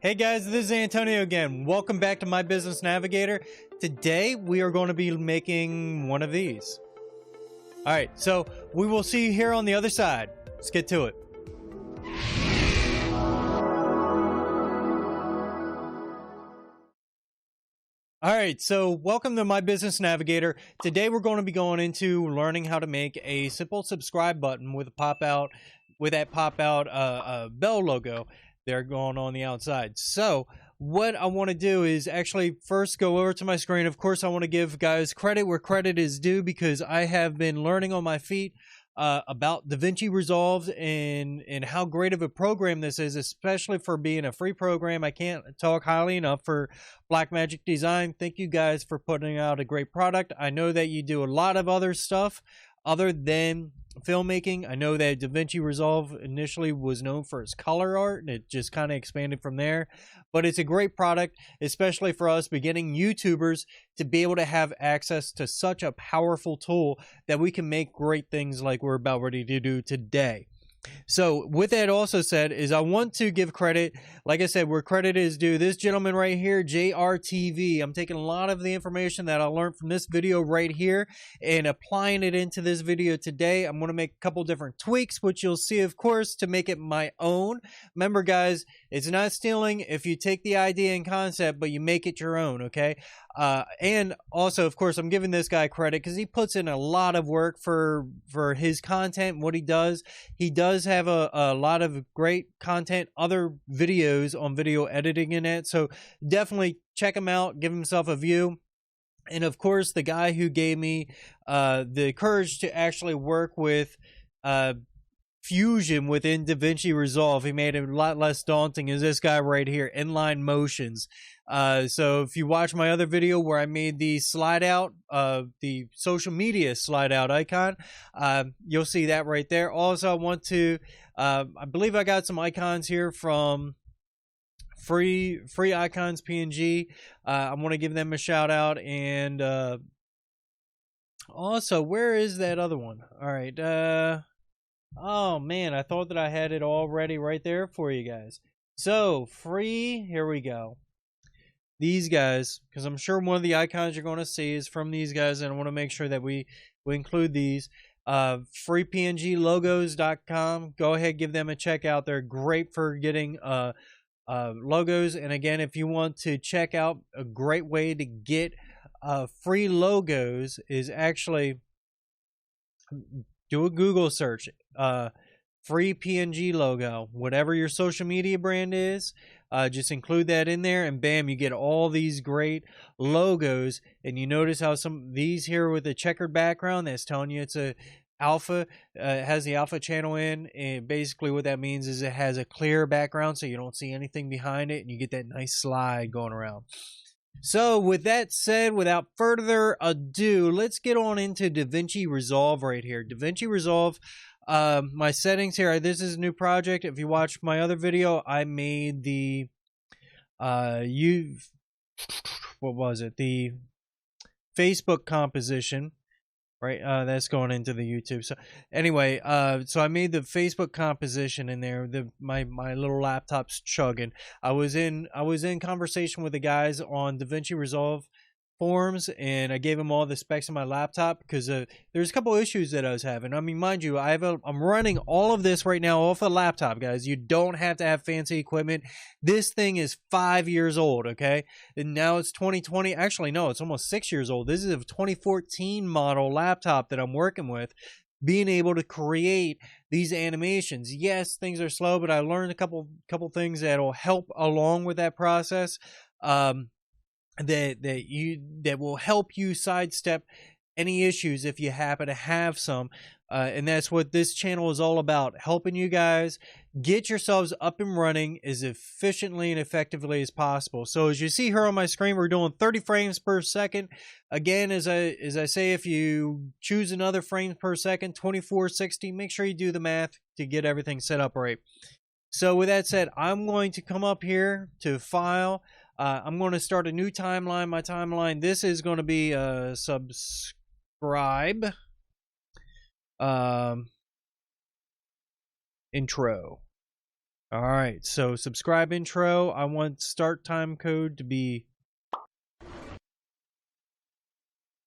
Hey guys, this is Antonio again. Welcome back to My Business Navigator. Today we are going to be making one of these. Alright, so we will see you here on the other side. Let's get to it. Alright, so welcome to My Business Navigator. Today we're going to be going into learning how to make a simple subscribe button with that pop out bell logo. They're going on the outside. So what I want to do is actually first go over to my screen. Of course, I want to give guys credit where credit is due because I have been learning on my feet about Davinci Resolve and how great of a program this is, especially for being a free program. I can't talk highly enough for Blackmagic Design. Thank you guys for putting out a great product. I know that you do a lot of other stuff other than filmmaking. I know that Davinci Resolve initially was known for its color art and it just kind of expanded from there, but it's a great product, especially for us beginning YouTubers, to be able to have access to such a powerful tool that we can make great things like we're about ready to do today. So with that also said is I want to give credit, like I said, where credit is due. This gentleman right here, JRTV, I'm taking a lot of the information that I learned from this video right here and applying it into this video today. I'm going to make a couple different tweaks, which you'll see, of course, to make it my own. Remember, guys, it's not stealing if you take the idea and concept, but you make it your own, okay? And also, of course, I'm giving this guy credit because he puts in a lot of work for his content and what he does. He does have a lot of great content, other videos on video editing in it. So definitely check him out, give himself a view. And of course, the guy who gave me the courage to actually work with Fusion within Davinci Resolve, he made it a lot less daunting, is this guy right here, Inline Motions. So if you watch my other video where I made the slide out, the social media slide out icon, you'll see that right there. Also, I want to, I believe I got some icons here from free icons PNG. I want to give them a shout out. And also, where is that other one? All right. Oh man, I thought that I had it already right there for you guys. So free, here we go. These guys, because I'm sure one of the icons you're going to see is from these guys, and I want to make sure that we include these. Freepnglogos.com. Go ahead, give them a check out. They're great for getting logos. And again, if you want to check out a great way to get free logos is actually do a Google search, free PNG logo, whatever your social media brand is, just include that in there and bam, you get all these great logos. And you notice how some these here with a checkered background, that's telling you it's a alpha, it has the alpha channel in, and basically what that means is it has a clear background so you don't see anything behind it and you get that nice slide going around. So with that said, without further ado, let's get on into Davinci Resolve right here. Davinci Resolve, my settings here, this is a new project. If you watch my other video, I made the, what was it? The Facebook composition. Right, that's going into the YouTube. So anyway, so I made the Facebook composition in there. My little laptop's chugging. I was in conversation with the guys on Davinci Resolve forums, and I gave them all the specs of my laptop because there's a couple issues that I was having. I mean, mind you, I'm running all of this right now off a laptop, guys. You don't have to have fancy equipment. This thing is 5 years old, okay? And now it's 2020. Actually, no, it's almost 6 years old. This is a 2014 model laptop that I'm working with, being able to create these animations. Yes, things are slow, but I learned a couple things that'll help along with that process. That will help you sidestep any issues if you happen to have some, and that's what this channel is all about, helping you guys get yourselves up and running as efficiently and effectively as possible. So as you see here on my screen, we're doing 30 frames per second. Again, as I say, if you choose another frames per second, 2460, make sure you do the math to get everything set up right. So with that said, I'm going to come up here to File. I'm going to start a new timeline. My timeline, this is going to be a subscribe intro. All right, so subscribe intro. I want start time code to be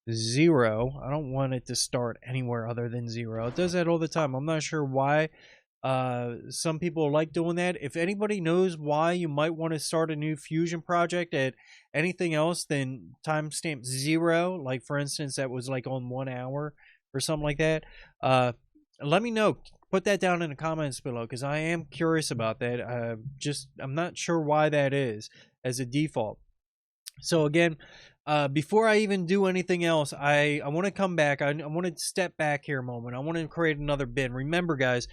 0. I don't want it to start anywhere other than 0. It does that all the time. I'm not sure why. Some people like doing that. If anybody knows why you might want to start a new Fusion project at anything else than timestamp 0, like for instance, that was like on 1 hour or something like that, let me know. Put that down in the comments below, because I am curious about that. I'm not sure why that is as a default. So again, before I even do anything else, I want to come back. I want to step back here a moment. I want to create another bin. Remember, guys,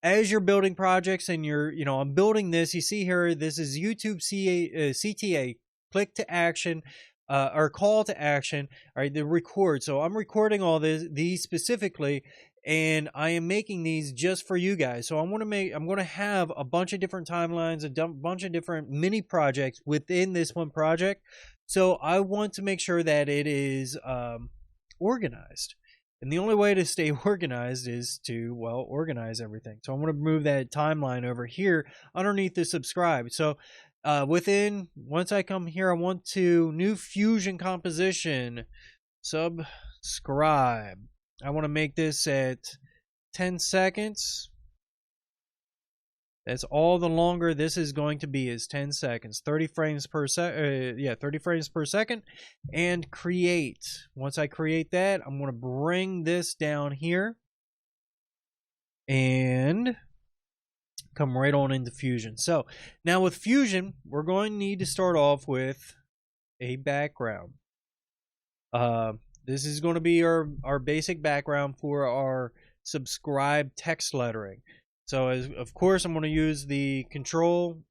as you're building projects and I'm building this, you see here, this is YouTube CTA, click to action, or call to action, all right, the record. So I'm recording all these specifically, and I am making these just for you guys. So I'm going to have a bunch of different timelines, a bunch of different mini projects within this one project. So I want to make sure that it is organized. And the only way to stay organized is to, well, organize everything. So I'm going to move that timeline over here underneath the subscribe. So once I come here, I want to new Fusion composition, subscribe. I want to make this at 10 seconds. That's all the longer this is going to be, is 10 seconds. 30 frames per 30 frames per second. And create. Once I create that, I'm going to bring this down here and come right on into Fusion. So now with Fusion, we're going to need to start off with a background. This is going to be our basic background for our subscribe text lettering. So of course I'm going to use the control.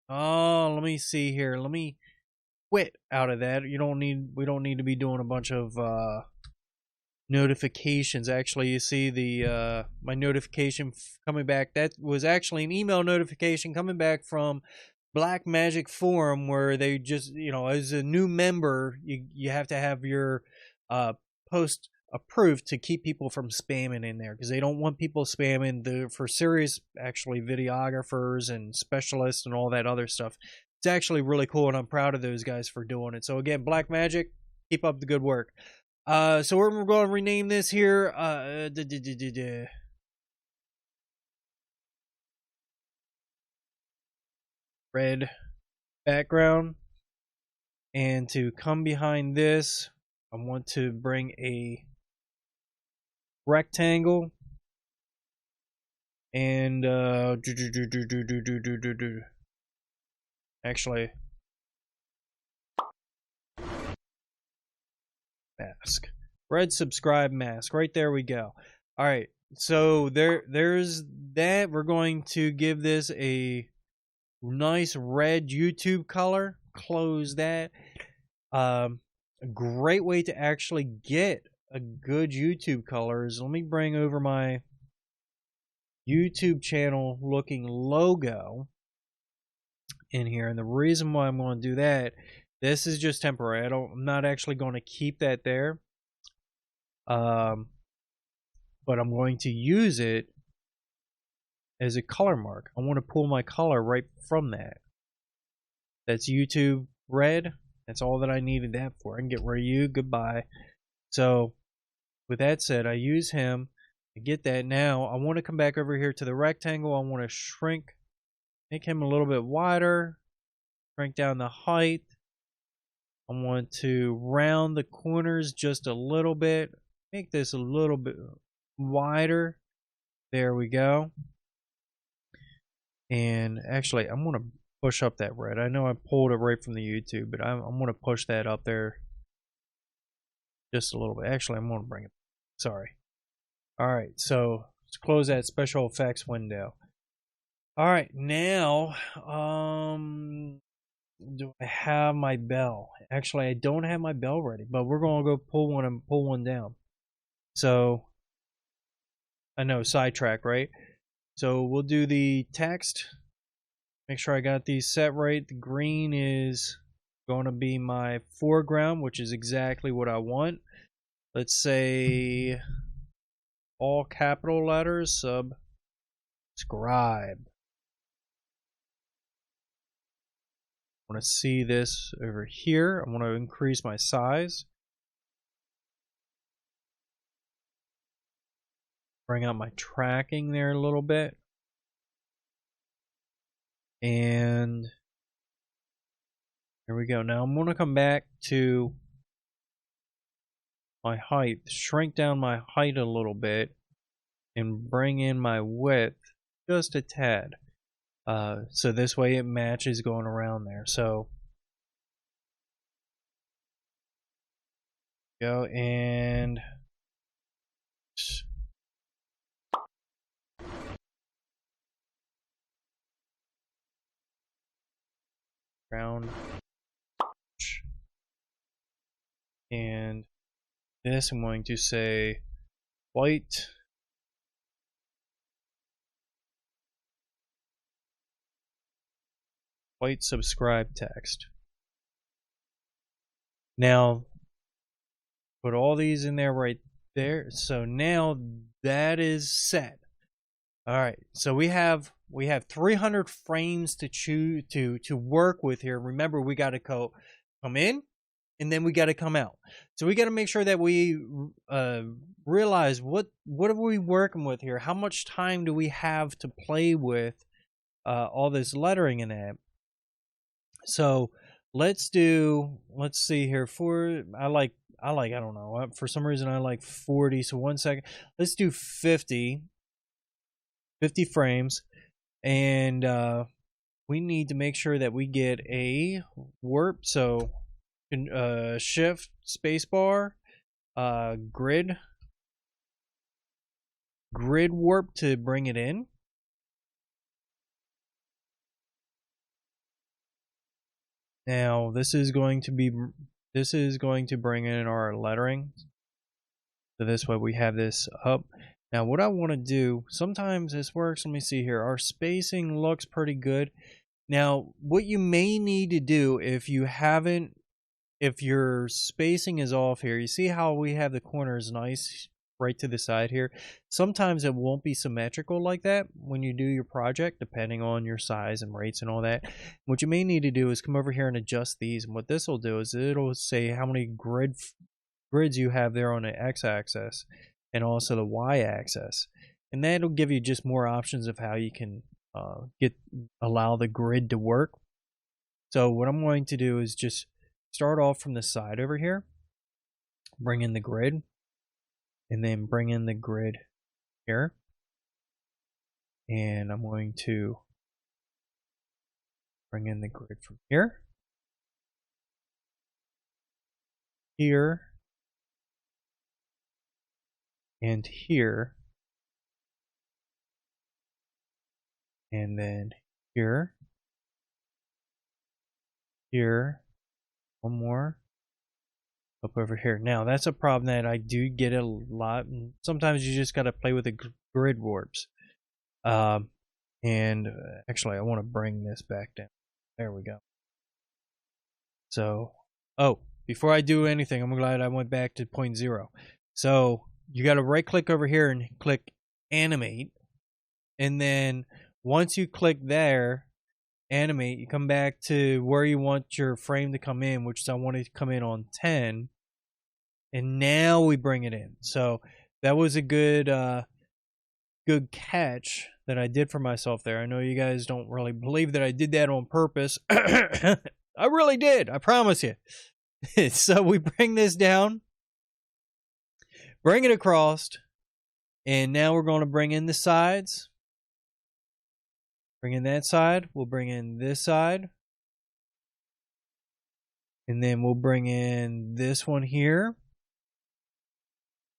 Let me see here. Let me quit out of that. We don't need to be doing a bunch of notifications. Actually, you see the my notification coming back. That was actually an email notification coming back from Blackmagic Forum, where they just, as a new member, you have to have your post approved to keep people from spamming in there, because they don't want people spamming for serious, actually, videographers and specialists and all that other stuff. It's actually really cool, and I'm proud of those guys for doing it. So again, Blackmagic, keep up the good work. So we're going to rename this here red background, and to come behind this, I want to bring a rectangle, and actually mask, red subscribe mask, right there we go. All right, so there's that. We're going to give this a nice red YouTube color. Close that. A great way to actually get a good YouTube color is, let me bring over my YouTube channel looking logo in here. And the reason why I'm going to do that, this is just temporary. I'm not actually going to keep that there. But I'm going to use it as a color mark. I want to pull my color right from that. That's YouTube red. That's all that I needed that for. I can get rid of you. Goodbye. So with that said, I use him. I get that. Now I want to come back over here to the rectangle. I want to shrink, make him a little bit wider, shrink down the height. I want to round the corners just a little bit, make this a little bit wider. There we go. And actually, I'm going to push up that red. I know I pulled it right from the YouTube, but I'm going to push that up there just a little bit. Actually, I'm going to bring it. Sorry. All right, so let's close that special effects window. All right, now, do I have my bell? Actually, I don't have my bell ready, but we're going to go pull one down. So, I know, sidetrack, right? So we'll do the text. Make sure I got these set right. The green is going to be my foreground, which is exactly what I want. Let's say all capital letters, subscribe. want to see this over here. I want to increase my size. Bring out my tracking there a little bit. And there we go. Now I'm going to come back to my height, shrink down my height a little bit, and bring in my width just a tad. So this way it matches going around there. So go and round, and this I'm going to say white subscribe text. Now put all these in there right there. So now that is set. All right, so we have 300 frames to choose to work with here. Remember, we got to come in, and then we got to come out. So we got to make sure that we realize what are we working with here. How much time do we have to play with all this lettering in that? So let's see here. I don't know, for some reason I like 40. So 1 second. Let's do 50 frames, and we need to make sure that we get a warp. So shift spacebar, grid warp to bring it in. Now this is going to bring in our lettering. So this way we have this up. Now what I want to do, sometimes this works. Let me see here. Our spacing looks pretty good. Now what you may need to do if your spacing is off here, you see how we have the corners nice right to the side here. Sometimes it won't be symmetrical like that when you do your project, depending on your size and rates and all that. What you may need to do is come over here and adjust these. And what this will do is it'll say how many grids you have there on the x-axis and also the y-axis, and that'll give you just more options of how you can allow the grid to work. So what I'm going to do is just start off from the side over here, bring in the grid, and then bring in the grid here, and I'm going to bring in the grid from here, and here, and then here, one more, up over here. Now that's a problem that I do get a lot, and sometimes you just got to play with the grid warps. And actually I want to bring this back down. There we go. So, before I do anything, I'm glad I went back to 0.0. So you got to right click over here and click animate, and then once you click there, animate, you come back to where you want your frame to come in, which I want it to come in on 10, and now we bring it in. So that was a good catch that I did for myself there. I know you guys don't really believe that I did that on purpose. I really did, I promise you. So we bring this down, bring it across, and now we're going to bring in the sides. Bring in that side, we'll bring in this side, and then we'll bring in this one here,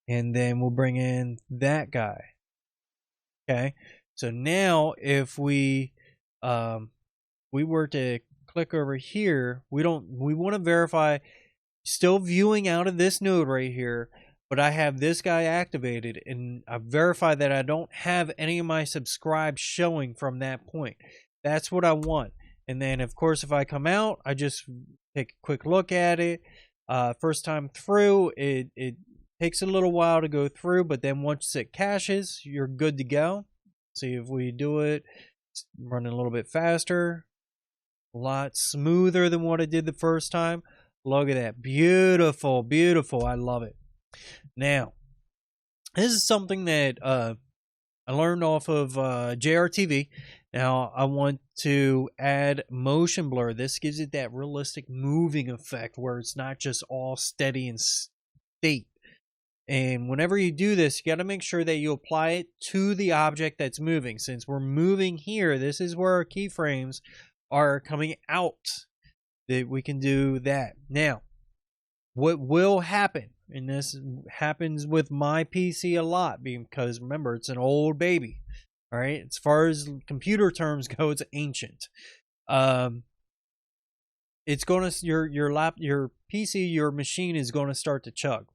and then we'll bring in that guy. Okay, so now if we were to click over here, we want to verify, still viewing out of this node right here, but I have this guy activated, and I verify that I don't have any of my subscribes showing from that point. That's what I want. And then, of course, if I come out, I just take a quick look at it. First time through, it takes a little while to go through, but then once it caches, you're good to go. See if we do it, it's running a little bit faster. A lot smoother than what I did the first time. Look at that. Beautiful, beautiful. I love it. Now, this is something that I learned off of JRTV. Now, I want to add motion blur. This gives it that realistic moving effect where it's not just all steady and state. And whenever you do this, you got to make sure that you apply it to the object that's moving. Since we're moving here, this is where our keyframes are coming out. That we can do that. Now, what will happen, and this happens with my PC a lot, because remember, it's an old baby. All right, as far as computer terms go, it's ancient. It's going to your PC, your machine is going to start to chug.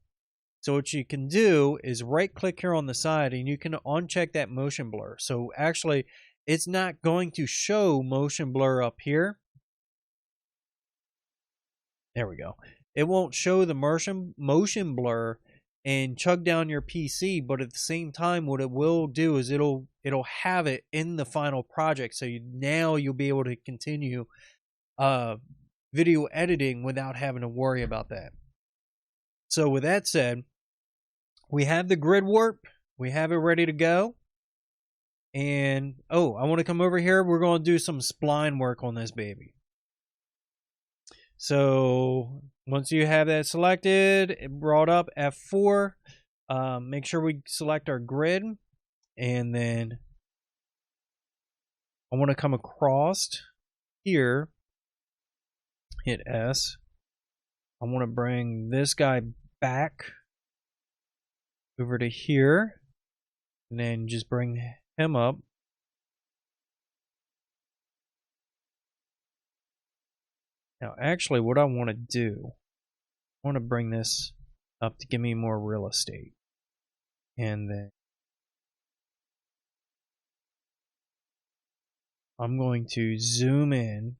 So what you can do is right click here on the side and you can uncheck that motion blur. So actually it's not going to show motion blur up here. There we go. It won't show the motion blur and chug down your PC, but at the same time what it will do is it'll have it in the final project. So now you'll be able to continue video editing without having to worry about that. So with that said, we have the grid warp. We have it ready to go. And, oh, I want to come over here. We're going to do some spline work on this baby. So, once you have that selected, it brought up F4. Make sure we select our grid. And then, I want to come across here. Hit S. I want to bring this guy back over to here, and then just bring him up. Now, actually, what I want to do, I want to bring this up to give me more real estate. And then I'm going to zoom in.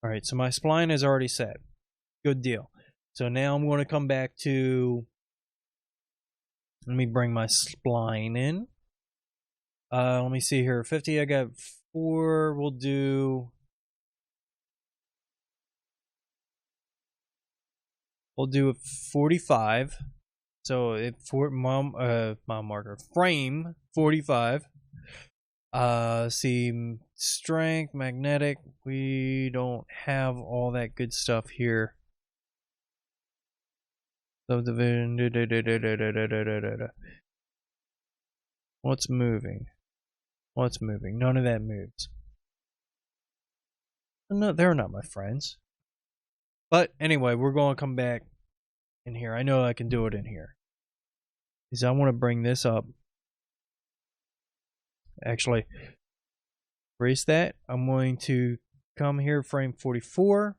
All right, so my spline is already set. Good deal. So now I'm going to come back to, let me bring my spline in. Let me see here. 50, I got 4. We'll do 45. So it for mom marker frame 45. See, strength, magnetic. We don't have all that good stuff here. Subdivision. What's moving? What's moving? None of that moves. No, they're not my friends. But anyway, we're going to come back in here. I know I can do it in here. Is I want to bring this up. Actually, erase that. I'm going to come here, frame 44.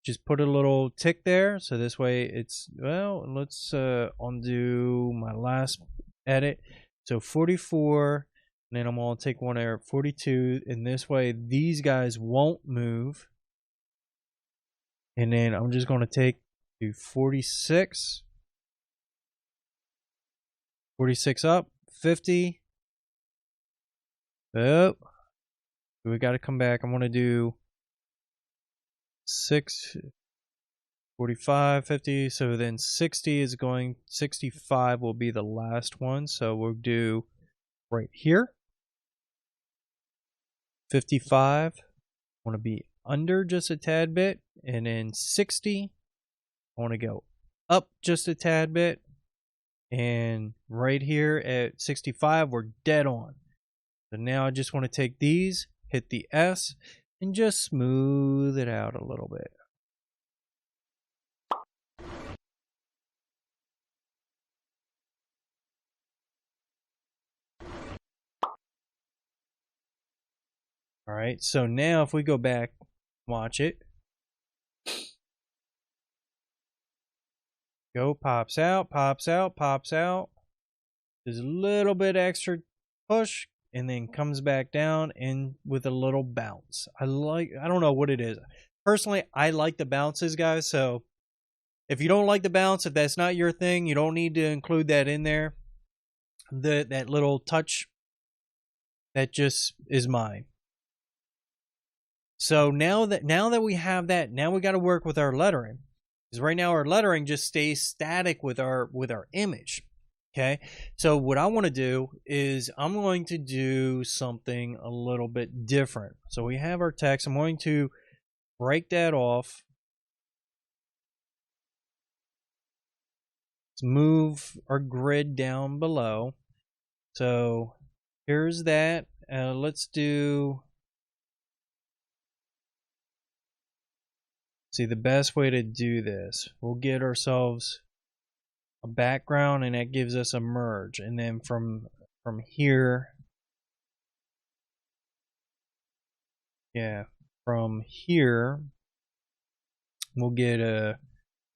Just put a little tick there, so this way it's, well, let's undo my last edit. So 44, and then I'm going to take one error, 42, and this way these guys won't move. And then I'm just going to take to 46. 46 up, 50. Oh, we got to come back. I'm going to do 6, 45, 50. So then 60 is going, 65 will be the last one. So we'll do right here. 55. I want to be under just a tad bit. And then 60. I want to go up just a tad bit. And right here at 65, we're dead on. So now I just want to take these, hit the S, and just smooth it out a little bit. All right, so now if we go back, watch it. Go, pops out, pops out, pops out. There's a little bit extra push, and then comes back down and with a little bounce. I don't know what it is. Personally, I like the bounces, guys. So if you don't like the bounce, if that's not your thing, you don't need to include that in there. that little touch that just is mine. So now that we have that, now we got to work with our lettering, because right now our lettering just stays static with our image. Okay, so what I want to do is I'm going to do something a little bit different. So we have our text. I'm going to break that off. Let's move our grid down below. So here's that. Let's do. See, the best way to do this, we'll get ourselves a background, and that gives us a merge, and then from here, from here we'll get a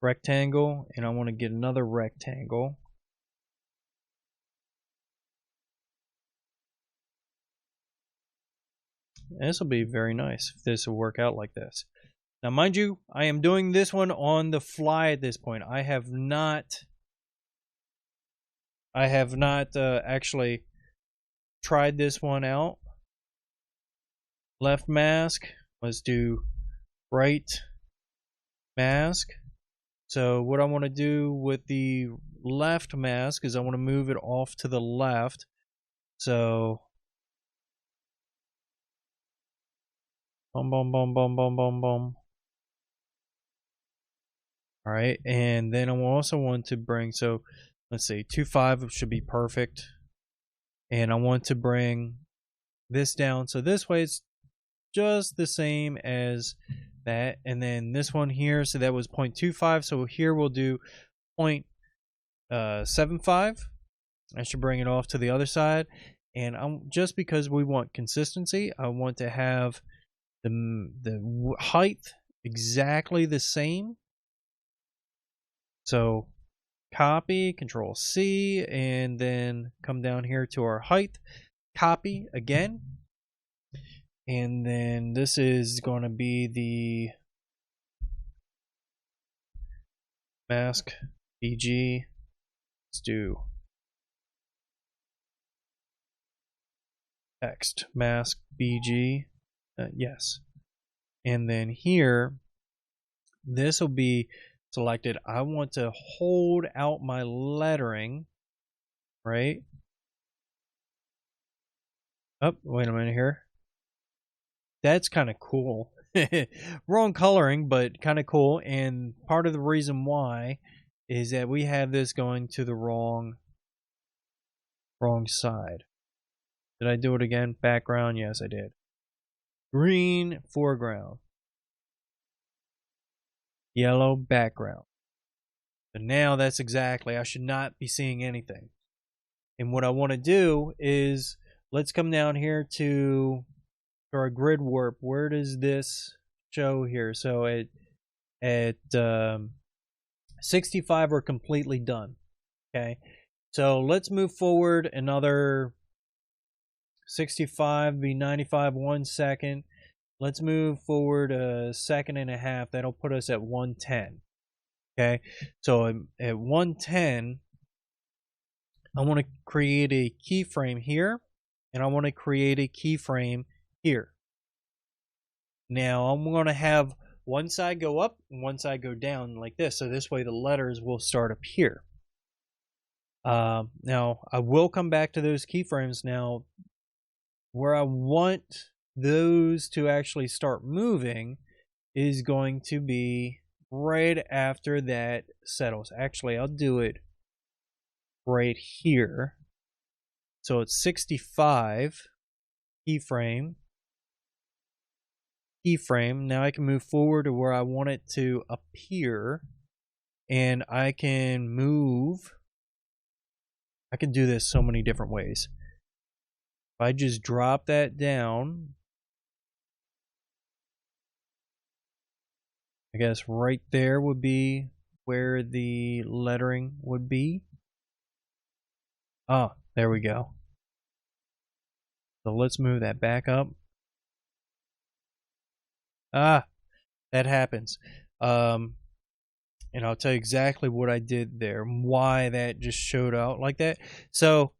rectangle, and I want to get another rectangle. And this will be very nice if this will work out like this. Now, mind you, I am doing this one on the fly at this point. I have not actually tried this one out. Left mask. Let's do right mask. So what I want to do with the left mask is I want to move it off to the left. So boom, boom, boom, boom, boom, boom, boom. All right, and then I also want to bring, so let's see, 2.5 should be perfect. And I want to bring this down, so this way it's just the same as that. And then this one here, so that was 0.25, so here we'll do 0.75. I should bring it off to the other side. And just because we want consistency, I want to have the height exactly the same. So copy, Control C, and then come down here to our height, copy again, and then this is going to be the mask BG. Let's do text mask BG, yes, and then here this will be selected. I want to hold out my lettering, right? Oh, wait a minute here. That's kind of cool. Wrong coloring, but kind of cool. And part of the reason why is that we have this going to the wrong side. Did I do it again? Background? Yes, I did. Green foreground. Yellow background. So now that's exactly, I should not be seeing anything. And what I want to do is, let's come down here to our grid warp. Where does this show here? So at 65 we're completely done. Okay, so let's move forward another 65, be 95, 1 second. Let's move forward a second and a half. That'll put us at 110. Okay, so at 110, I want to create a keyframe here, and I want to create a keyframe here. Now I'm going to have one side go up and one side go down like this, so this way the letters will start up here. Now I will come back to those keyframes. Now where I want those to actually start moving is going to be right after that settles. Actually, I'll do it right here. So it's 65 keyframe. Now I can move forward to where I want it to appear, and I can move. I can do this so many different ways. If I just drop that down, I guess right there would be where the lettering would be. Ah, there we go. So let's move that back up. Ah, that happens. And I'll tell you exactly what I did there, why that just showed out like that. So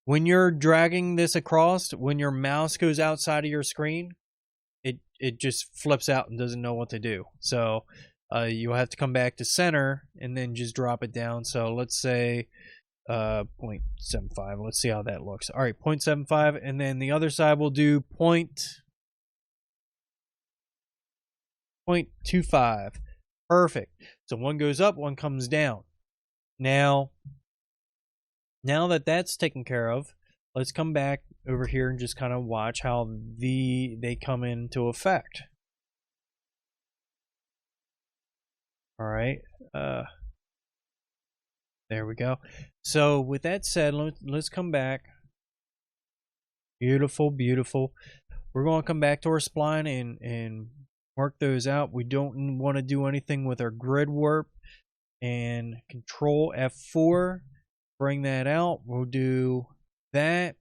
when you're dragging this across, when your mouse goes outside of your screen, it just flips out and doesn't know what to do. So you'll have to come back to center and then just drop it down. So let's say 0.75. Let's see how that looks. All right, 0.75, and then the other side we'll do 0.25. Perfect. So one goes up, one comes down. Now that that's taken care of, let's come back over here and just kind of watch how they come into effect. All right. There we go. So with that said, let's come back. Beautiful, beautiful. We're going to come back to our spline and work those out. We don't want to do anything with our grid warp. And Control F4, bring that out. We'll do that.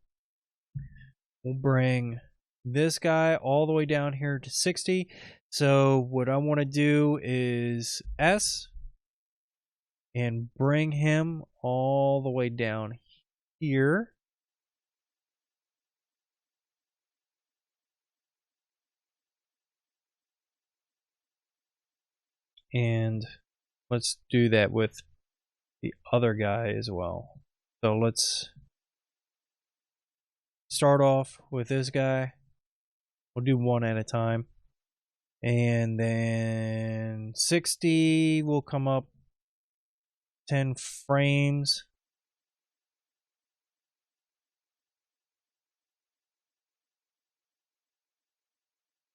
We'll bring this guy all the way down here to 60. So what I want to do is S and bring him all the way down here. And let's do that with the other guy as well. So let's start off with this guy. We'll do one at a time. And then 60 will come up 10 frames.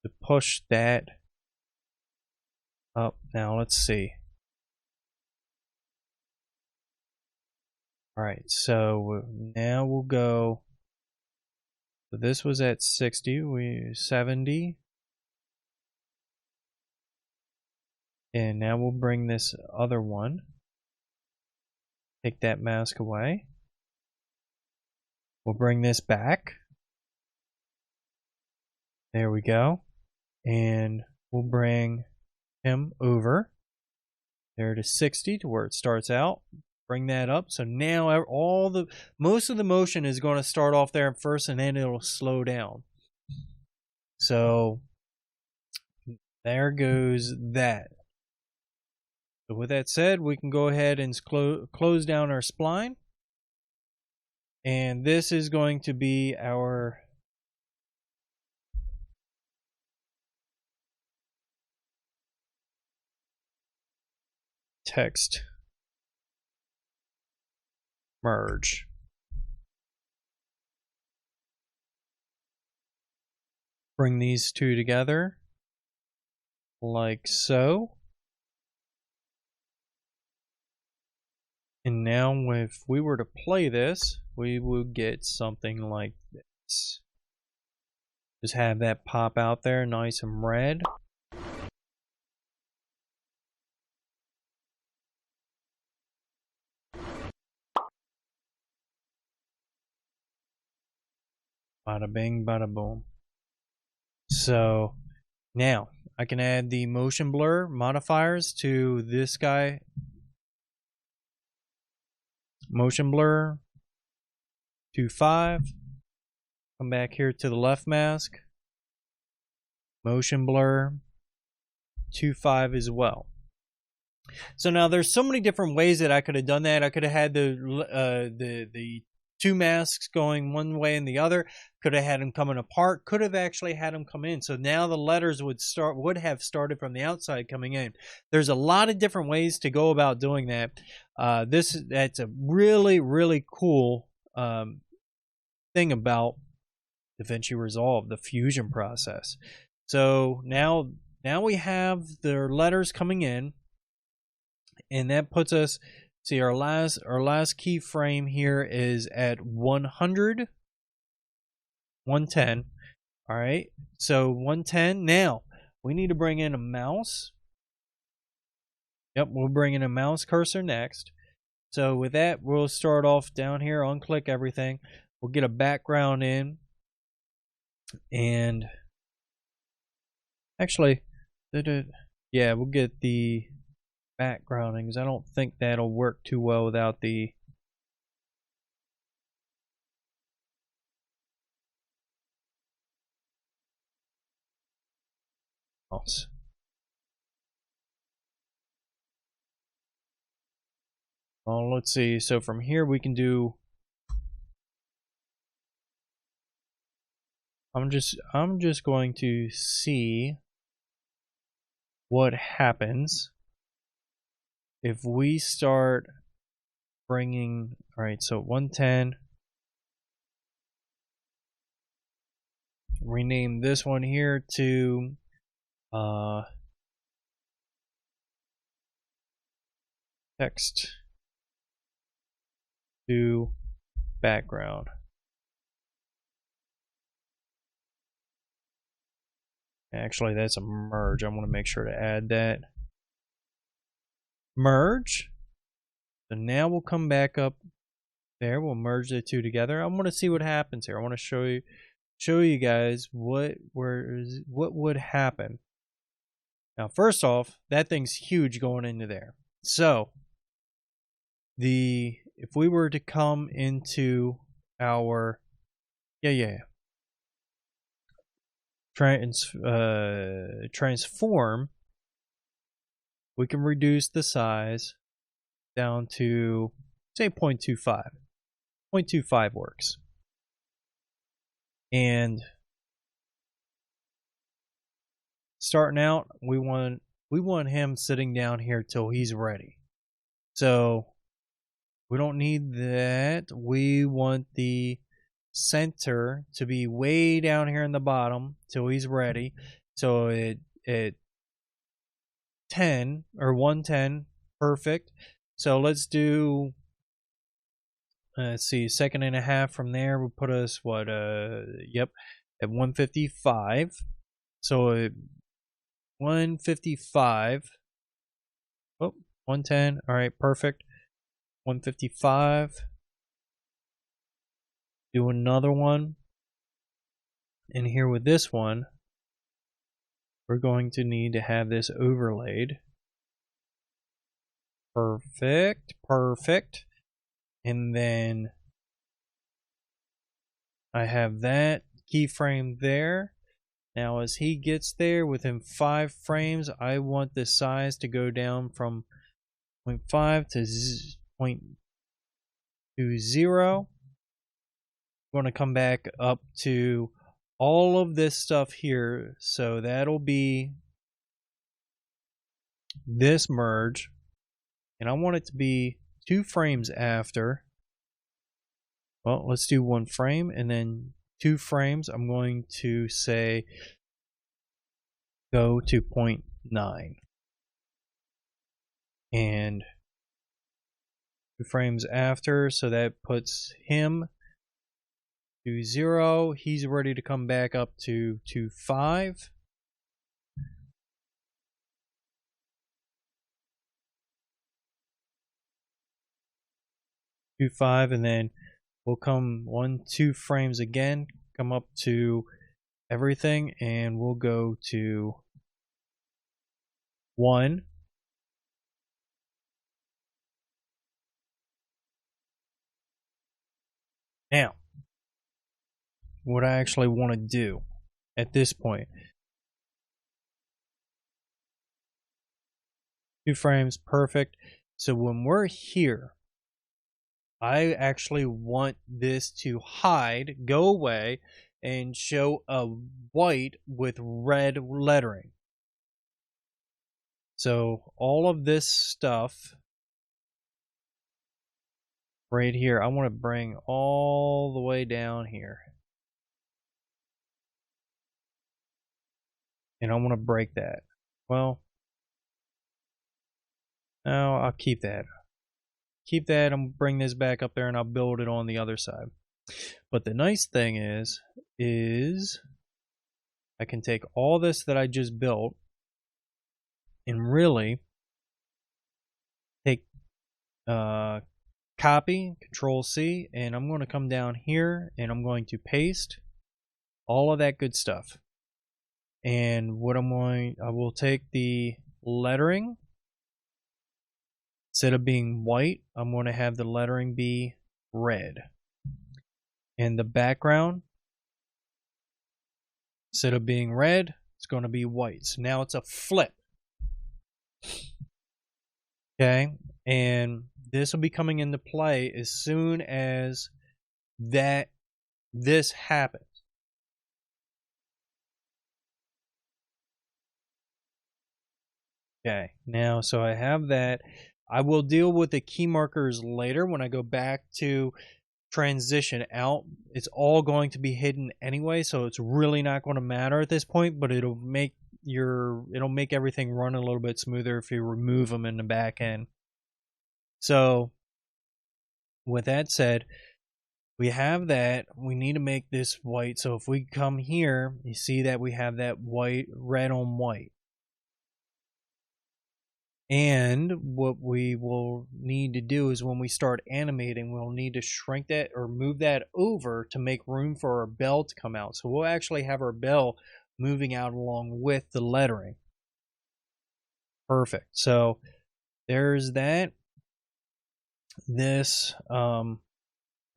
To push that up. Now let's see. Alright, so now we'll go. So this was at 60, 70. And now we'll bring this other one. Take that mask away. We'll bring this back. There we go. And we'll bring him over there to 60 to where it starts out. Bring that up. So now most of the motion is going to start off there first, and then it'll slow down. So there goes that. So with that said, we can go ahead and close down our spline. And this is going to be our text merge. Bring these two together like so. And now if we were to play this, we would get something like this. Just have that pop out there nice and red. Bada bing, bada boom. So now I can add the motion blur modifiers to this guy. Motion blur 2.5. Come back here to the left mask. Motion blur 2.5 as well. So now there's so many different ways that I could have done that. I could have had the two masks going one way and the other. Could have had them coming apart. Could have actually had them come in. So now the letters would have started from the outside coming in. There's a lot of different ways to go about doing that. That's a really, really cool thing about Davinci Resolve, the fusion process. So now we have the letters coming in, and that puts us. See, our last keyframe here is at 100, 110. All right, so 110. Now we need to bring in a mouse. Yep, we'll bring in a mouse cursor next. So with that, we'll start off down here, unclick everything. We'll get a background in, and actually, yeah, we'll get the backgrounding, because I don't think that'll work too well without the else. Well, let's see. So from here we can do. I'm just going to see what happens if we start bringing. All right, so 110. Rename this one here to text to background. Actually, that's a merge. I want to make sure to add that. Merge. So now we'll come back up there. We'll merge the two together. I want to see what happens here. I want to show you guys what would happen. Now, first off, that thing's huge going into there. So if we were to come into our transform, we can reduce the size down to say 0.25. 0.25 works. And starting out, we want him sitting down here till he's ready. So we don't need that. We want the center to be way down here in the bottom till he's ready. So at 10 or 110, perfect. So let's do. Let's see, 1.5 from there will put us what? Yep, at 155. So at 155. Oh, 110. All right, perfect. 155. Do another one. And here with this one, we're going to need to have this overlaid. Perfect, perfect. And then I have that keyframe there. Now as he gets there within 5 frames, I want the size to go down from 0.5 to 0.20. I'm going to come back up to all of this stuff here. So that'll be this merge. And I want it to be 2 frames after. Well, let's do 1 frame and then 2 frames. I'm going to say go to 0.9. And 2 frames after, so that puts him to 0. He's ready to come back up to 5. And then we'll come 1-2 frames again, come up to everything, and we'll go to 1. Now, what I actually want to do at this point, 2 frames, perfect. So when we're here, I actually want this to hide, go away, and show a white with red lettering. So all of this stuff right here, I want to bring all the way down here. And I want to break that. Well, no, I'll keep that. Keep that and bring this back up there and I'll build it on the other side. But the nice thing is I can take all this that I just built and really take copy, Control C, and I'm going to come down here and I'm going to paste all of that good stuff. And what I will take the lettering. Instead of being white, I'm going to have the lettering be red. And the background, instead of being red, it's going to be white. So now it's a flip. Okay, and this will be coming into play as soon as this happens. Okay, now so I have that. I will deal with the key markers later when I go back to transition out. It's all going to be hidden anyway, so it's really not going to matter at this point, but it'll make everything run a little bit smoother if you remove them in the back end. So with that said, we have that. We need to make this white. So if we come here, you see that we have that white, red on white. And what we will need to do is when we start animating, we'll need to shrink that or move that over to make room for our bell to come out. So we'll actually have our bell moving out along with the lettering. Perfect. So there's that. This, I'm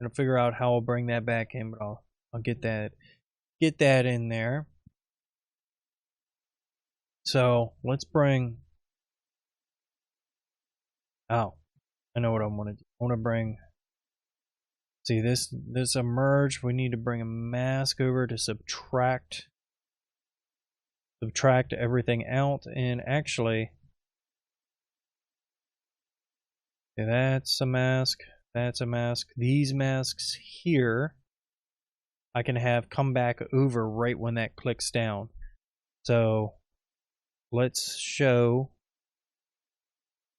gonna figure out how I'll bring that back in, but I'll get that in there. So let's bring. Oh, I know what I want to do. I want to bring. See this emerge. We need to bring a mask over to subtract everything out, and actually, okay, that's a mask. That's a mask. These masks here, I can have come back over right when that clicks down. So let's show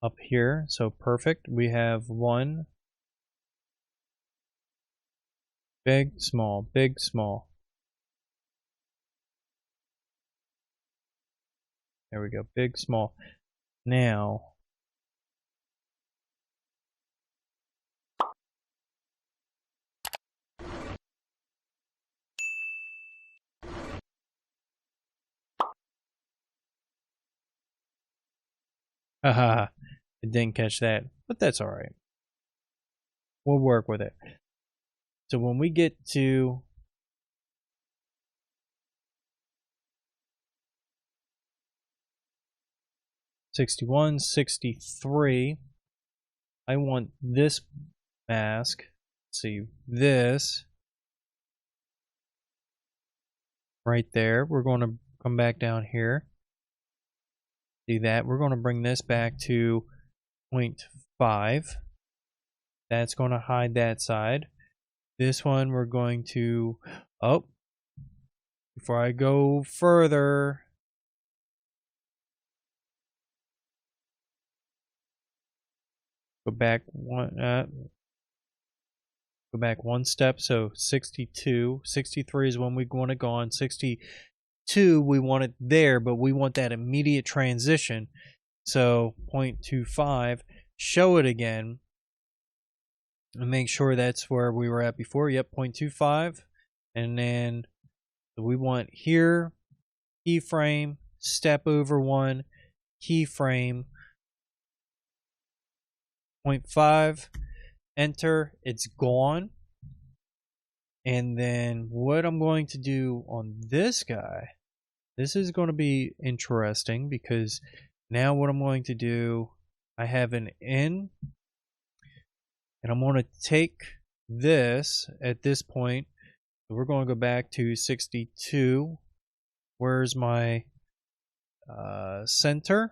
up here. So perfect. We have one big, small, big, small. There we go. Big, small. Now haha, it didn't catch that, but that's all right. We'll work with it. So when we get to '61, '63, I want this mask. Let's see, this right there. We're going to come back down here. See that? We're going to bring this back to 0.5. That's going to hide that side. This one we're going to, oh, before I go further, go back one step. So 62, 63 is when we want to go on. 62 we want it there, but we want that immediate transition. So 0.25, show it again and make sure that's where we were at before. Yep, 0.25. And then we want here, keyframe, step over one, keyframe, 0.5, enter, it's gone. And then what I'm going to do on this guy, this is going to be interesting because now what I'm going to do, I have an in, and I'm going to take this at this point. We're going to go back to 62. Where's my center?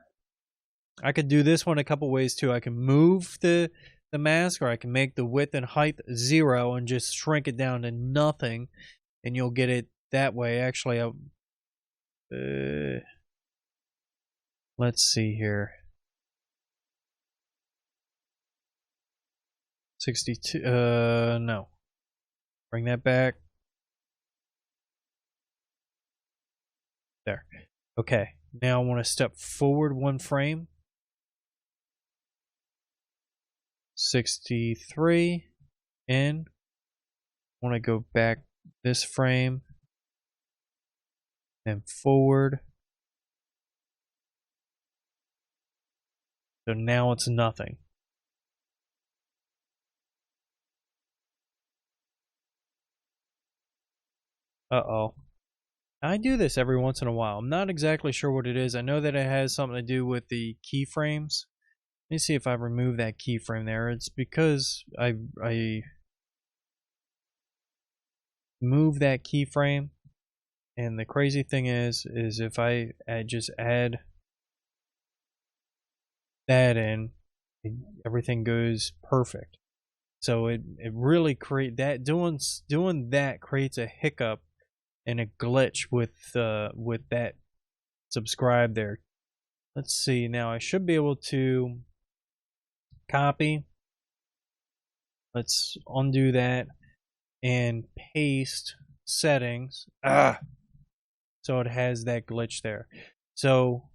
I could do this one a couple ways too. I can move the mask, or I can make the width and height 0 and just shrink it down to nothing, and you'll get it that way. Actually, let's see here. 62. No. Bring that back. There. Okay. Now I want to step forward one frame. 63 in. I want to go back this frame and forward. So now it's nothing. Uh-oh. I do this every once in a while. I'm not exactly sure what it is. I know that it has something to do with the keyframes. Let me see if I remove that keyframe there. It's because I move that keyframe, and the crazy thing is if I just add that in, everything goes perfect. So it really create that doing that creates a hiccup and a glitch with that subscribe there. Let's see, now I should be able to copy. Let's undo that and paste settings. So it has that glitch there. So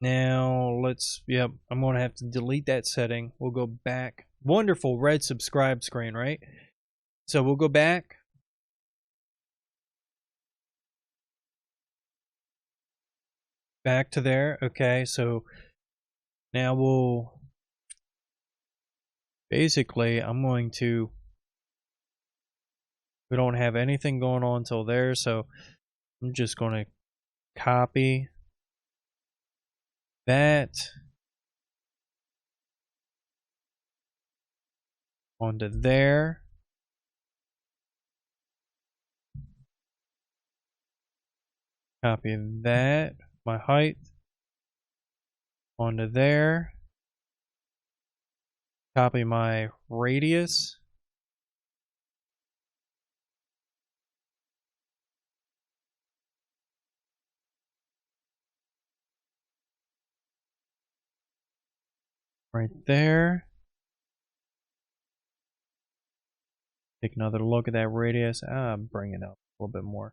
now I'm going to have to delete that setting. We'll go back. Wonderful red subscribe screen, right? So we'll go back. Back to there. Okay, so now we don't have anything going on until there, so I'm just going to copy that onto there. Copy that, my height, onto there. Copy my radius. Right there. Take another look at that radius. Bring it up a little bit more.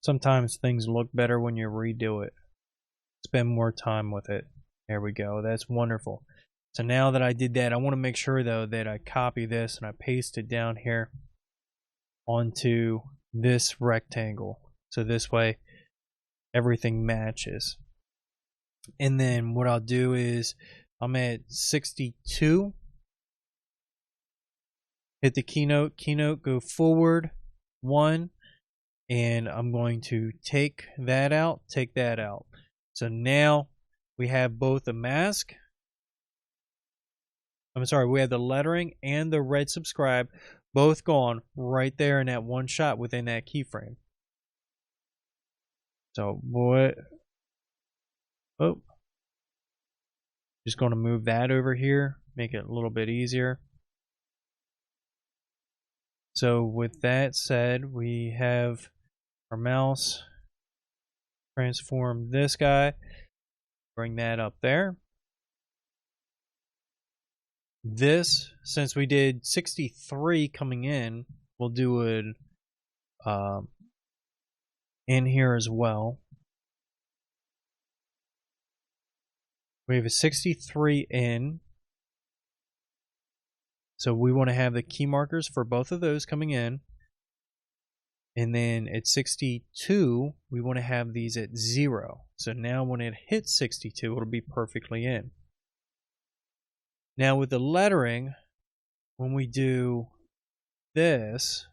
Sometimes things look better when you redo it. Spend more time with it. There we go. That's wonderful. So now that I did that, I want to make sure though that I copy this and I paste it down here onto this rectangle. So this way everything matches. And then what I'll do is I'm at 62. Hit the keynote, go forward 1, and I'm going to take that out, take that out. So now we have both the mask, we have the lettering and the red subscribe both gone right there in that one shot within that keyframe. So just going to move that over here, make it a little bit easier. So with that said, we have our mouse, transform this guy, bring that up there. This, since we did 63 coming in, we'll do it in here as well. We have a 63 in. So we want to have the key markers for both of those coming in. And then at 62, we want to have these at 0. So now when it hits 62, it'll be perfectly in. Now with the lettering, when we do this,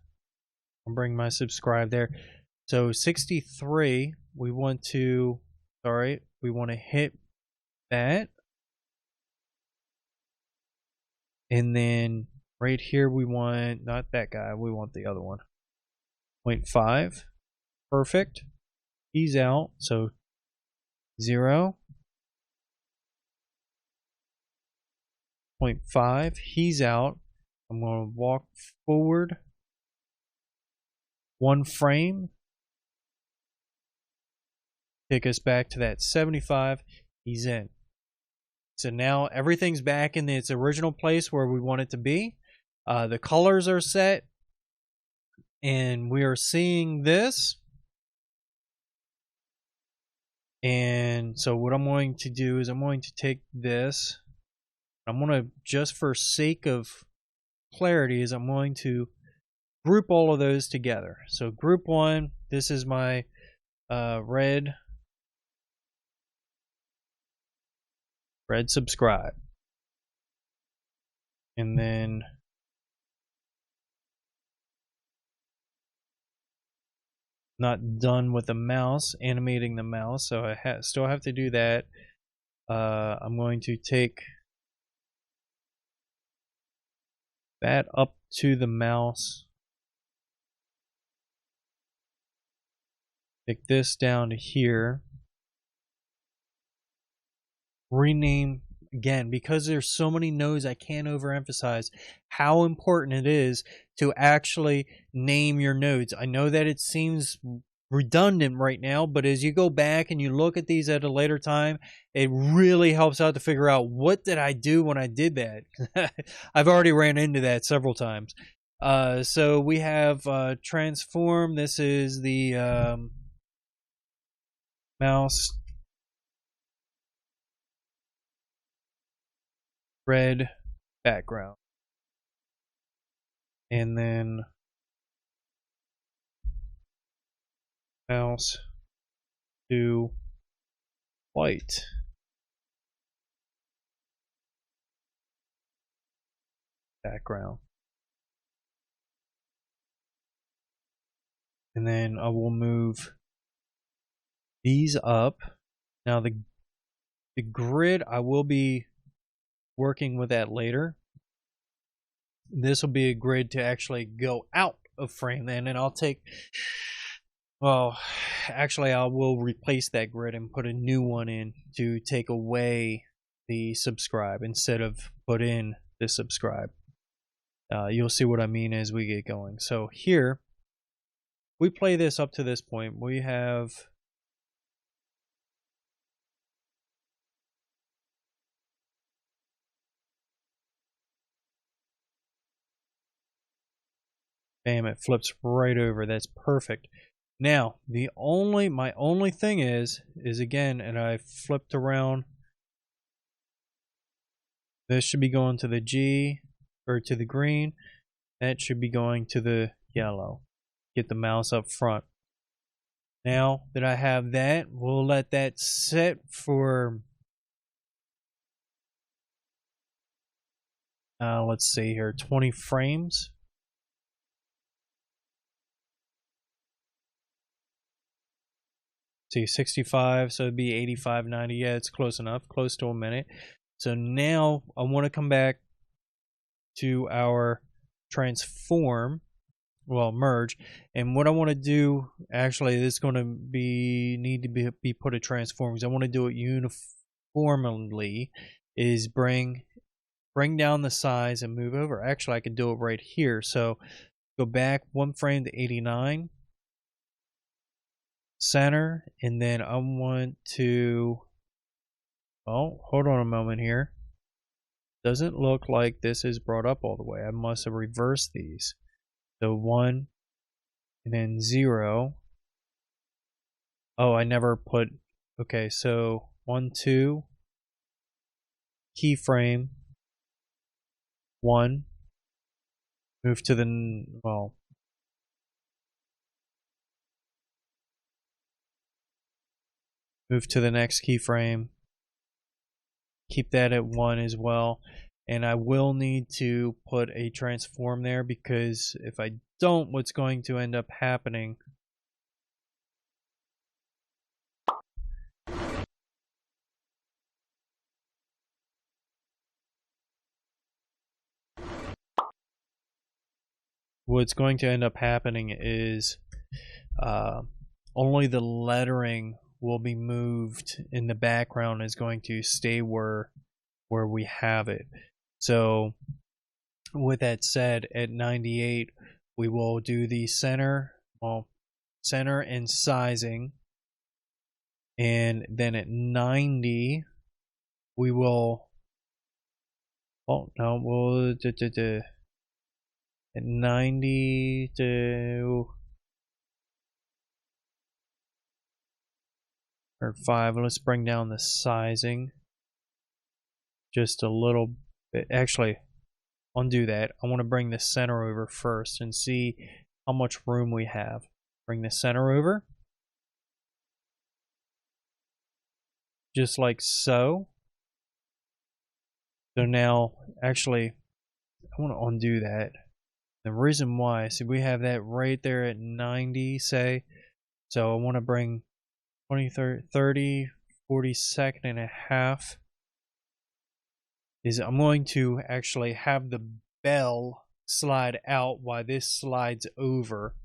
I'll bring my subscribe there. So 63, we want to hit that. And then right here we want, not that guy, we want the other one. 0.5. Perfect. He's out. So 0. 0.5. He's out. I'm going to walk forward 1 frame. Take us back to that 75. He's in. So now everything's back in its original place where we want it to be. The colors are set. And we are seeing this. And so what I'm going to do is I'm going to take this. I'm going to, just for sake of clarity, is I'm going to group all of those together. So group 1, this is my red subscribe. And then not done with the mouse, animating the mouse, so I still have to do that. I'm going to take that up to the mouse. Take this down to here. Rename again, because there's so many nodes. I can't overemphasize how important it is to actually name your nodes. I know that it seems redundant right now, but as you go back and you look at these at a later time, it really helps out to figure out, what did I do when I did that? I've already ran into that several times. So we have transform. This is the mouse red background, and then mouse to white background, and then I will move these up. Now the grid, I will be working with that later. This will be a grid to actually go out of frame, and then I'll take, well, actually I will replace that grid and put a new one in to take away the subscribe instead of put in the subscribe. You'll see what I mean as we get going. So here we play this up to this point. We have bam, it flips right over. That's perfect. Now, my only thing is again, and I flipped around. This should be going to the G, or to the green. That should be going to the yellow. Get the mouse up front. Now that I have that, we'll let that set for, let's see here, 20 frames. See, 65, so it'd be 85, 90. Yeah, it's close enough, close to a minute. So now I want to come back to our transform, well, merge, and what I want to do, actually, this is going to need to be put a transform, because I want to do it uniformly, is bring down the size and move over. Actually, I can do it right here. So go back one frame to 89. Center, and then I want to, oh, hold on a moment here. Doesn't look like this is brought up all the way. I must have reversed these. So 1 and then 0. Oh, I never put, okay, so 1, 2, keyframe, 1, move to the, well, move to the next keyframe, keep that at 1 as well, and I will need to put a transform there, because if I don't, what's going to end up happening is only the lettering will be moved, and the background is going to stay where we have it. So with that said, at 98 we will do the center and sizing, and then at 90 we will, oh no, we'll at 90 to, or 5, let's bring down the sizing just a little bit. Actually, undo that. I want to bring the center over first and see how much room we have. Bring the center over, just like so. So now, actually, I want to undo that. The reason why, see, we have that right there at 90, say. So I want to bring 20, 30, 42nd and a half. I'm going to actually have the bell slide out while this slides over,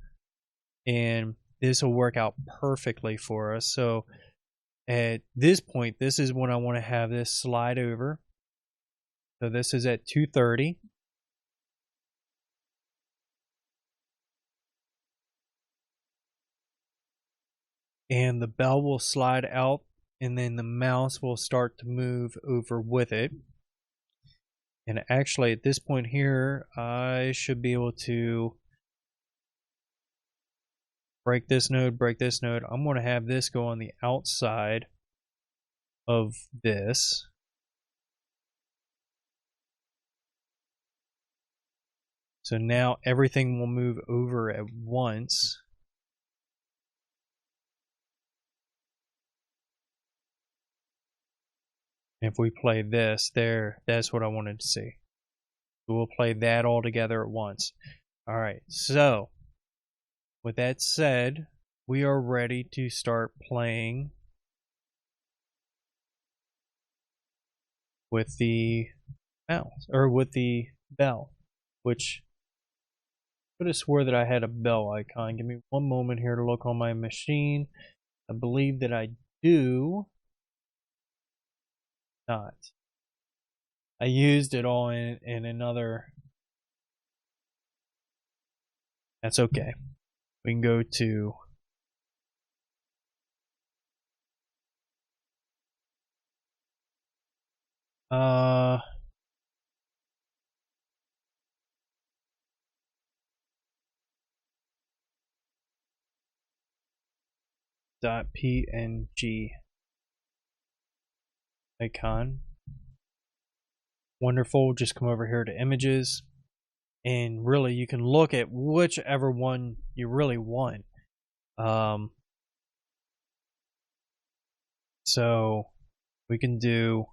and this will work out perfectly for us. So at this point, this is when I want to have this slide over. So this is at 2:30. And the bell will slide out, and then the mouse will start to move over with it. And actually at this point here, I should be able to break this node, break this node. I'm going to have this go on the outside of this. So now everything will move over at once. If we play this there, that's what I wanted to see. We'll play that all together at once. All right, so with that said, we are ready to start playing with the mouse, or with the bell, which I could have swore that I had a bell icon. Give me one moment here to look on my machine. I believe that I do not. I used it all in another. That's okay. We can go to .png icon. Wonderful. Just come over here to images, and really you can look at whichever one you really want. So we can do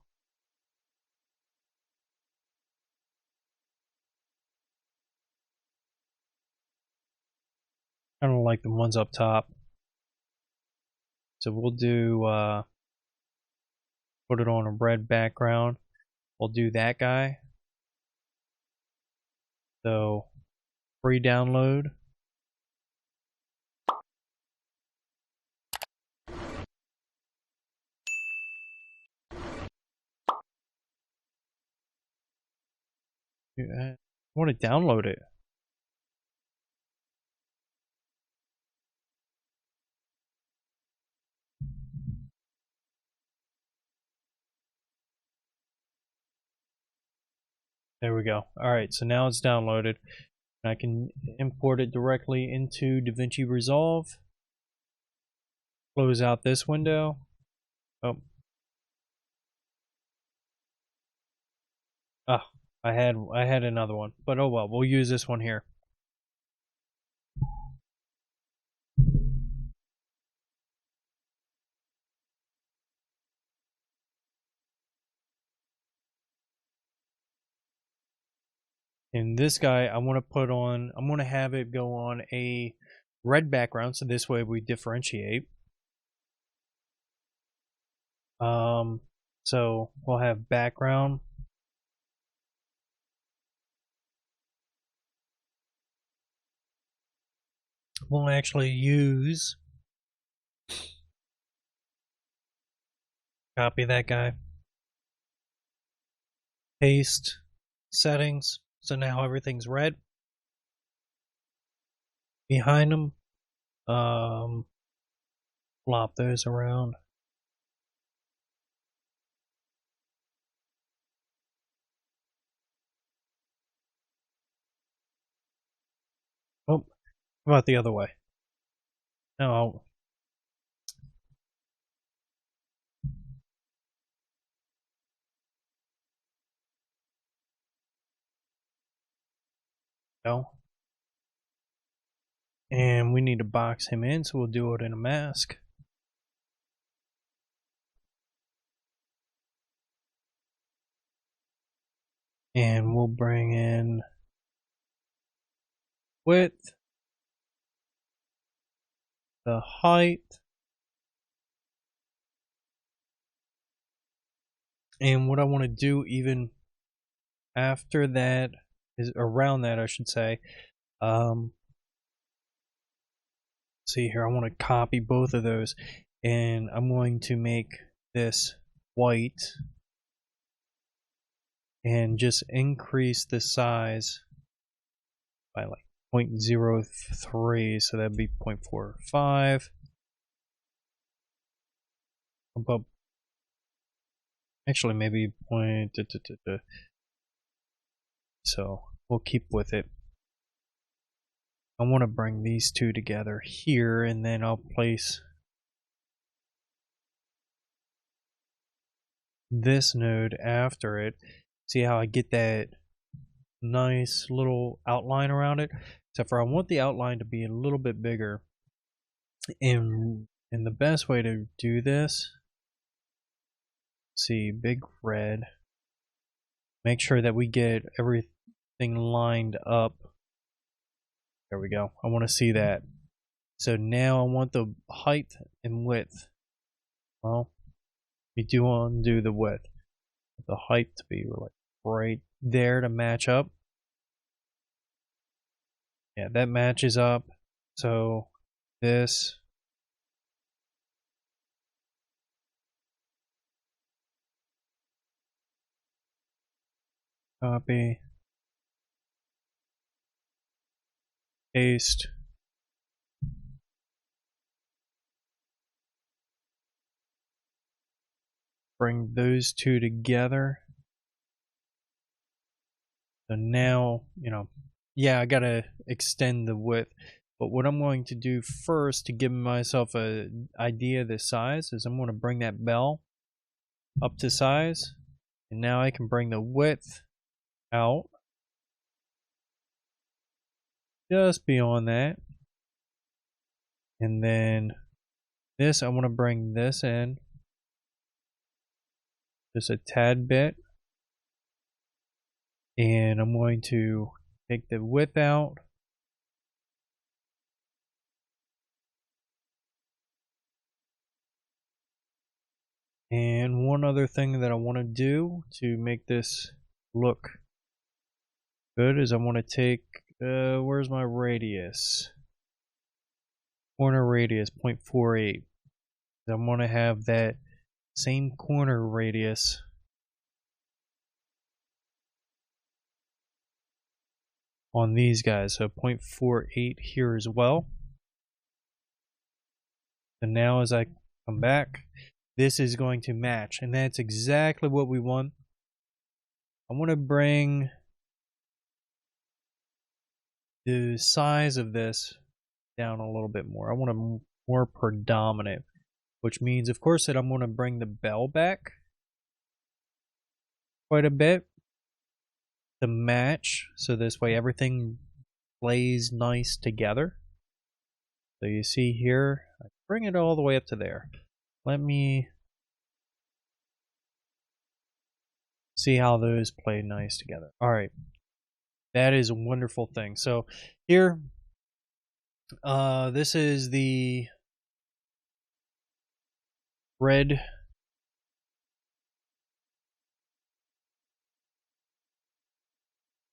kind of like the ones up top. So we'll do put it on a red background. We'll do that guy. So free download. I want to download it. There we go. Alright, so now it's downloaded. I can import it directly into Davinci Resolve. Close out this window. Oh. Ah, I had another one, but oh well, we'll use this one here. And this guy, I'm going to have it go on a red background, so this way we differentiate. So we'll have background. We'll actually use, copy that guy, paste settings. So now everything's red. Behind them, flop those around. Oh, how about the other way? No. No. And we need to box him in, so we'll do it in a mask. And we'll bring in width. the height. And what I want to do even after that is around that, I should say. See here, I want to copy both of those, and I'm going to make this white and just increase the size by like 0.03, so that'd be 0.45. About actually maybe so we'll keep with it. I want to bring these two together here, and then I'll place this node after it. See how I get that nice little outline around it? Except for I want the outline to be a little bit bigger. And the best way to do this, see, big red. Make sure that we get everything lined up. There we go. I want to see that. So now I want the height and width. Well, we do undo the width. The height to be like right there to match up. Yeah, that matches up. So this. Copy. Paste. Bring those two together. So now, yeah, I gotta extend the width. But what I'm going to do first to give myself an idea of the size is I'm going to bring that bell up to size. And now I can bring the width out just beyond that. And then this, I want to bring this in just a tad bit. And I'm going to take the width out. And one other thing that I want to do to make this look good is I want to take, where's my radius? Corner radius, 0.48. I want to have that same corner radius on these guys, so 0.48 here as well. And now as I come back, this is going to match, and that's exactly what we want. I want to bring the size of this down a little bit more. I want a more predominant, which means, of course, that I'm going to bring the bell back quite a bit to match, so this way everything plays nice together. So you see here, I bring it all the way up to there. Let me see how those play nice together. All right, that is a wonderful thing. So here, this is the red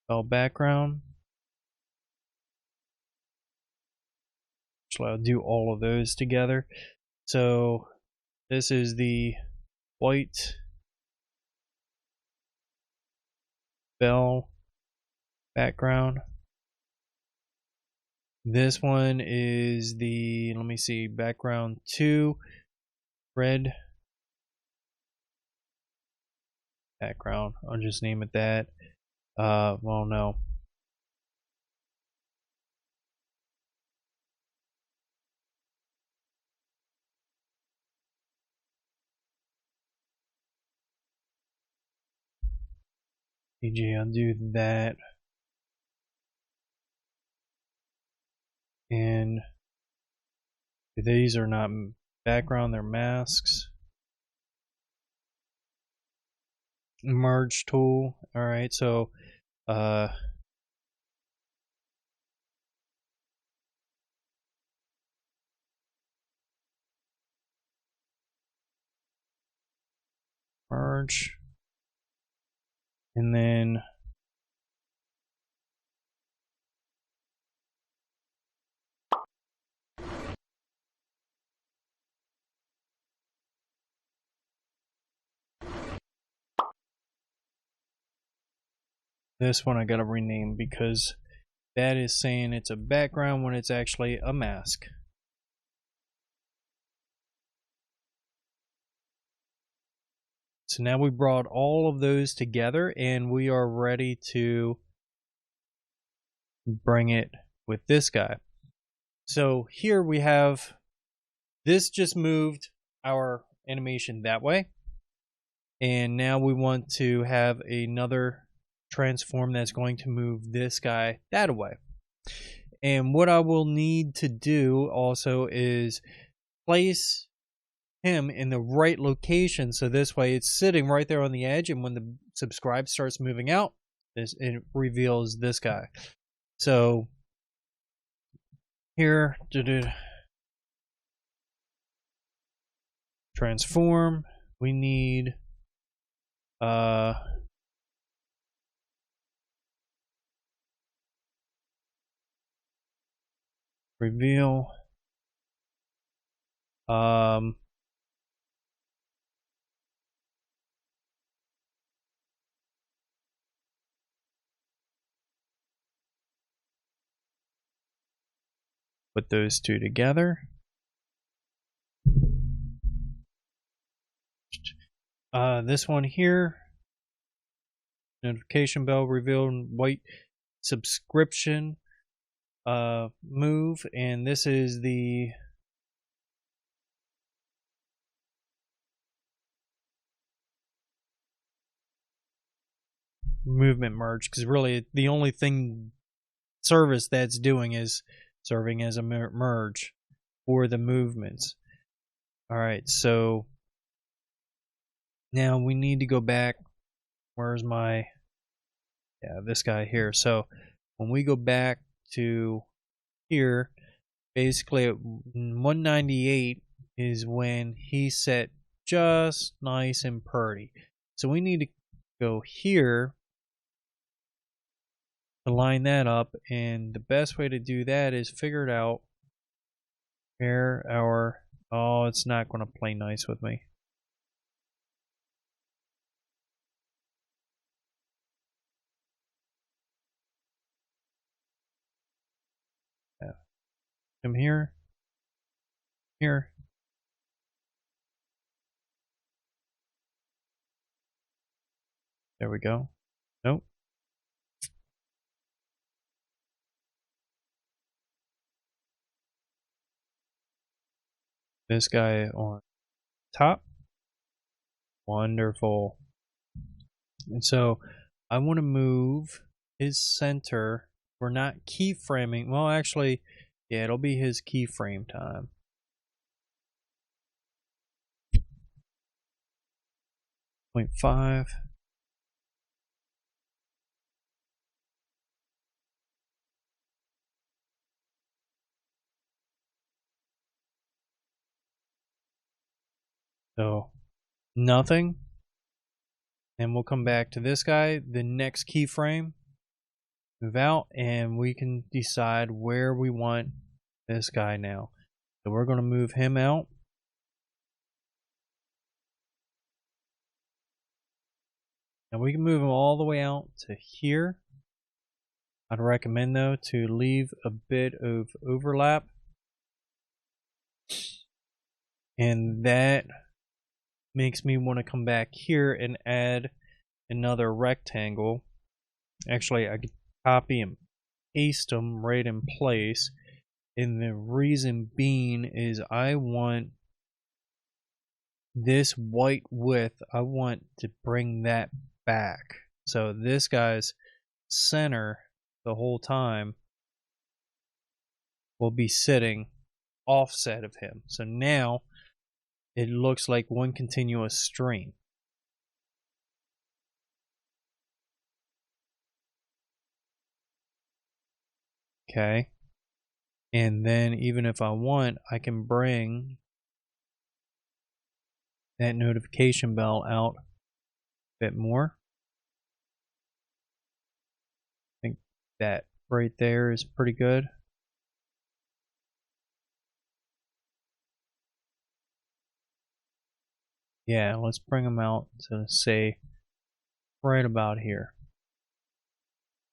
bell background. Actually, I'll do all of those together. So this is the white bell background. This one is the, let me see, background 2, red background. I'll just name it that. Well, no. PG, I'll do that. And these are not background, they're masks. Merge tool. Alright, so merge, and then this one I gotta rename because that is saying it's a background when it's actually a mask. So now we brought all of those together and we are ready to bring it with this guy. So here we have, this just moved our animation that way. And now we want to have another transform that's going to move this guy that way. And what I will need to do also is place him in the right location, so this way it's sitting right there on the edge, and when the subscribe starts moving out, it reveals this guy. So here, transform, we need reveal, put those two together. This one here, notification bell, reveal white subscription move, and this is the movement merge, because really the only thing service that's doing is serving as a merge for the movements. All right, so now we need to go back. Where's my, yeah, this guy here. So when we go back to here, basically at 198 is when he set just nice and pretty. So we need to go here to line that up, and the best way to do that is figure it out where our, oh, it's not going to play nice with me. Yeah. Come here, here. There we go. Nope. This guy on top. Wonderful. And so I want to move his center. We're not keyframing. Well, actually, yeah, it'll be his keyframe time. .5. So nothing. And we'll come back to this guy, the next keyframe, move out, and we can decide where we want this guy now. So we're going to move him out. And we can move him all the way out to here. I'd recommend though to leave a bit of overlap. And that makes me want to come back here and add another rectangle. Actually, I could copy and paste them right in place. And the reason being is I want this white width, I want to bring that back. So this guy's center the whole time will be sitting offset of him. So now it looks like one continuous string. Okay. And then even if I want, I can bring that notification bell out bit more. I think that right there is pretty good. Yeah, let's bring them out to say right about here.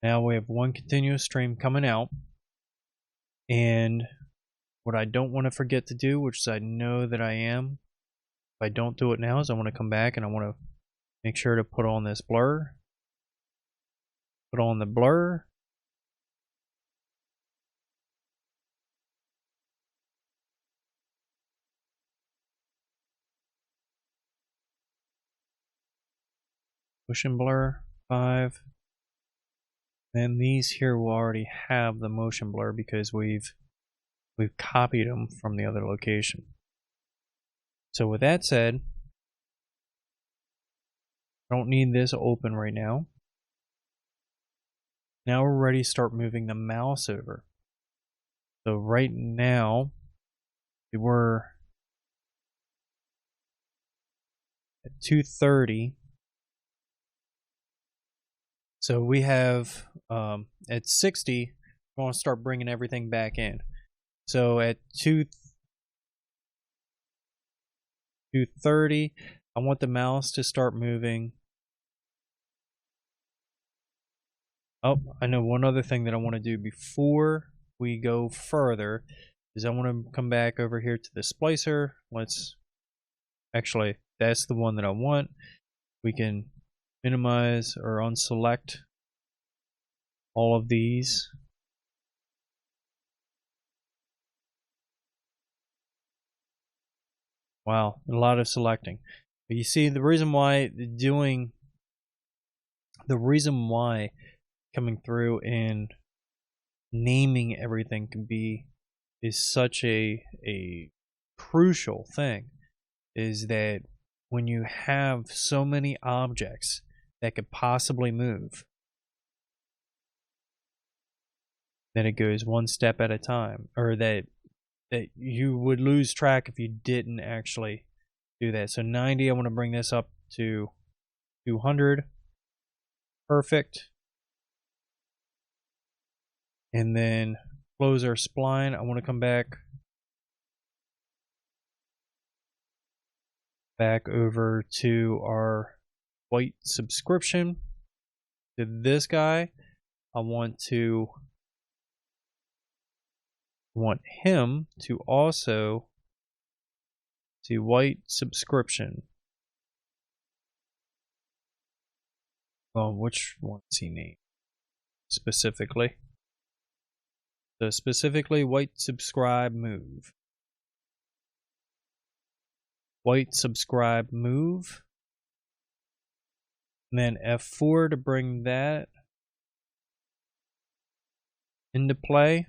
Now we have one continuous stream coming out. And what I don't want to forget to do, which I know that I am, if I don't do it now, is I want to come back and I want to make sure to put on this blur. Put on the blur. Motion blur 5. And these here will already have the motion blur because we've copied them from the other location. So with that said, I don't need this open right now. Now we're ready to start moving the mouse over. So right now we're at 230. So we have at 60, we want to start bringing everything back in. So at 230, I want the mouse to start moving. Oh, I know one other thing that I want to do before we go further is I want to come back over here to the splicer. Actually, that's the one that I want. We can minimize or unselect all of these. Wow, a lot of selecting. But you see, the reason why coming through and naming everything is such a crucial thing is that when you have so many objects that could possibly move, then it goes one step at a time, or that you would lose track if you didn't actually do that. So 90, I want to bring this up to 200. Perfect. And then close our spline. I want to come back over to our white subscription. To this guy, I want him to also see white subscription. Well, which one is he named specifically? So specifically white subscribe move. White subscribe move. And then F4 to bring that into play.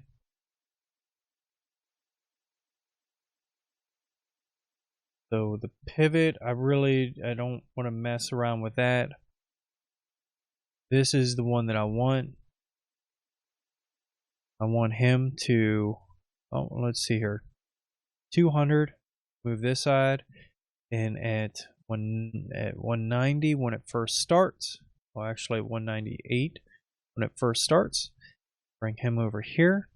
So the pivot, I don't want to mess around with that. This is the one that I want. I want him to, let's see here. 200, move this side, and at 190 when it first starts, well actually at 198 when it first starts, bring him over here.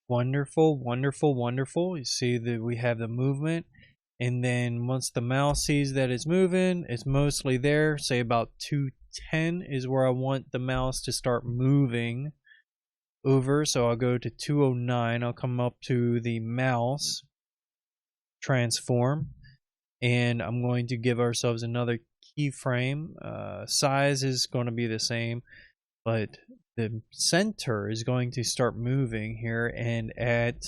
Wonderful, wonderful, wonderful. You see that we have the movement, and then once the mouse sees that it's moving, it's mostly there. Say about 210 is where I want the mouse to start moving over. So I'll go to 209. I'll come up to the mouse transform, and I'm going to give ourselves another keyframe. Size is going to be the same, but the center is going to start moving here, and at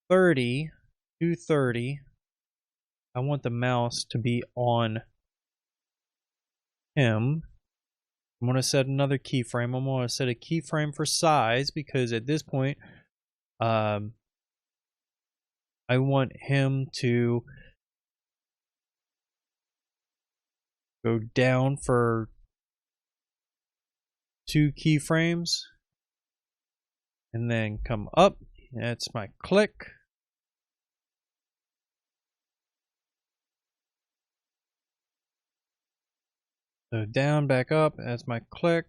230, I want the mouse to be on him. I'm going to set another keyframe. I'm going to set a keyframe for size because at this point, I want him to go down for 2 keyframes, and then come up. That's my click. So down, back up, that's my click.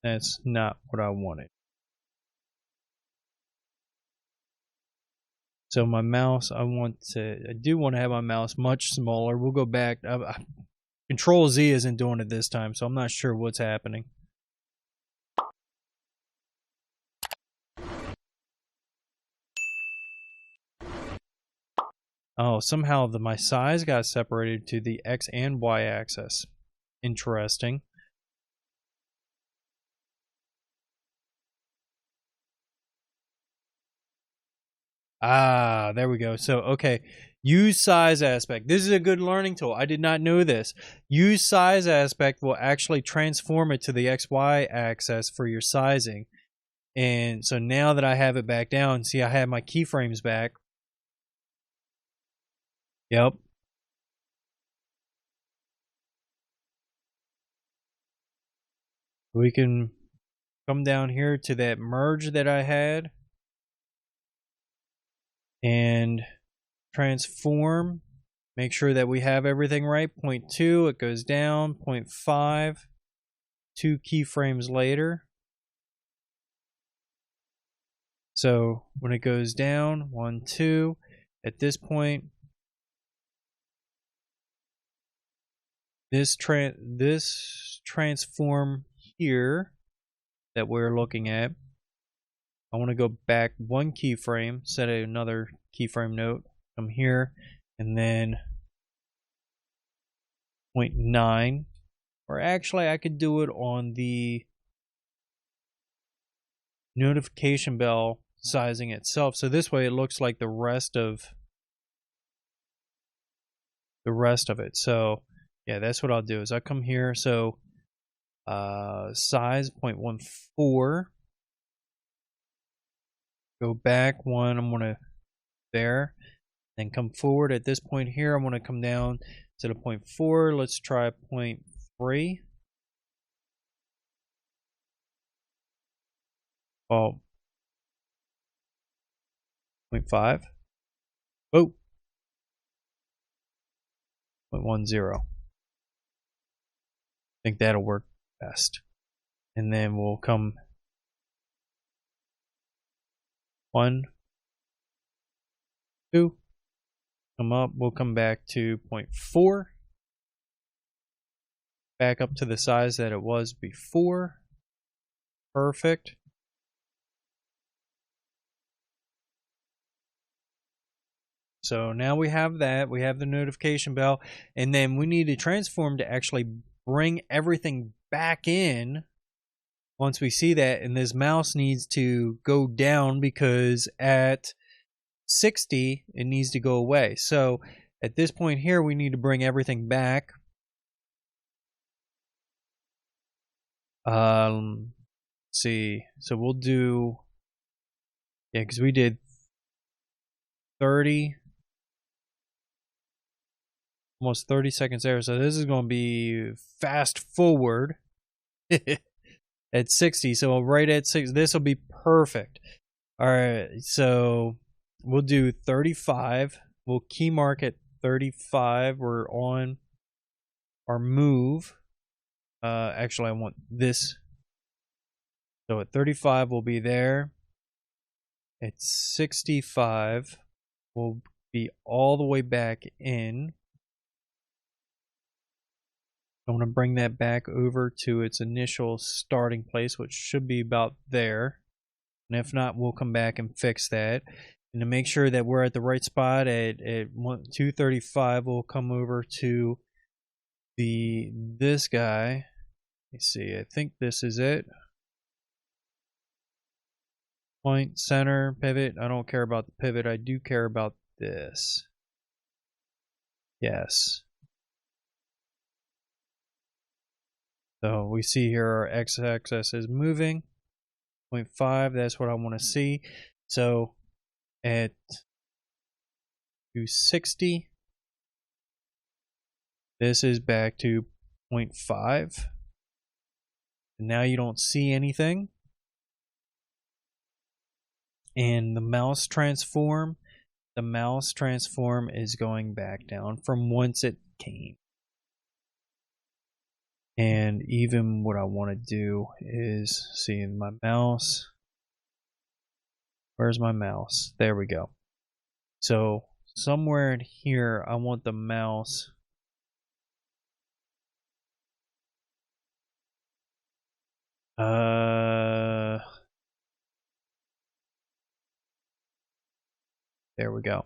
That's not what I wanted. So my mouse, I do want to have my mouse much smaller. We'll go back. Control Z isn't doing it this time, so I'm not sure what's happening. Oh, somehow my size got separated to the X and Y axis. Interesting. Ah, there we go. So, okay. Use size aspect. This is a good learning tool. I did not know this. Use size aspect will actually transform it to the XY axis for your sizing. And so now that I have it back down, see, I have my keyframes back. Yep. We can come down here to that merge that I had and transform. Make sure that we have everything right. 0.2, it goes down. 0.5, 2 keyframes later. So when it goes down, 1, 2, at this point, this transform here that we're looking at, I want to go back 1 keyframe, set another keyframe note, come here, and then 0.9, or actually I could do it on the notification bell sizing itself, so this way it looks like the rest of it. So yeah, that's what I'll do, is I'll come here, so size 0.14, go back 1, I'm gonna there, then come forward. At this point here, I'm gonna come down to the 0.4. Let's try 0.3. Oh, 0.5. Oh, 0.10. I think that'll work best. And then we'll come 1, 2, come up, we'll come back to 0.4, back up to the size that it was before. Perfect. So now we have that, we have the notification bell, and then we need to transform to actually bring everything back in once we see that, and this mouse needs to go down because at 60 it needs to go away. So at this point here we need to bring everything back. Let's see, so we'll do, yeah, because we did 30, almost 30 seconds there, so this is going to be fast forward at 60, so right at 6, this will be perfect. All right, so we'll do 35, we'll key mark at 35, we're on our move. Actually I want this, so at 35 we'll be there, at 65 we'll be all the way back in. I want to bring that back over to its initial starting place, which should be about there. And if not, we'll come back and fix that. And to make sure that we're at the right spot at 235, we'll come over to this guy. Let's see, I think this is it. Point, center, pivot. I don't care about the pivot. I do care about this. Yes. So we see here our x-axis is moving. 0.5, that's what I want to see. So at 260, this is back to 0.5. And now you don't see anything. And the mouse transform is going back down from whence it came. And even what I want to do is see my mouse. Where's my mouse? There we go. So somewhere in here, I want the mouse. There we go.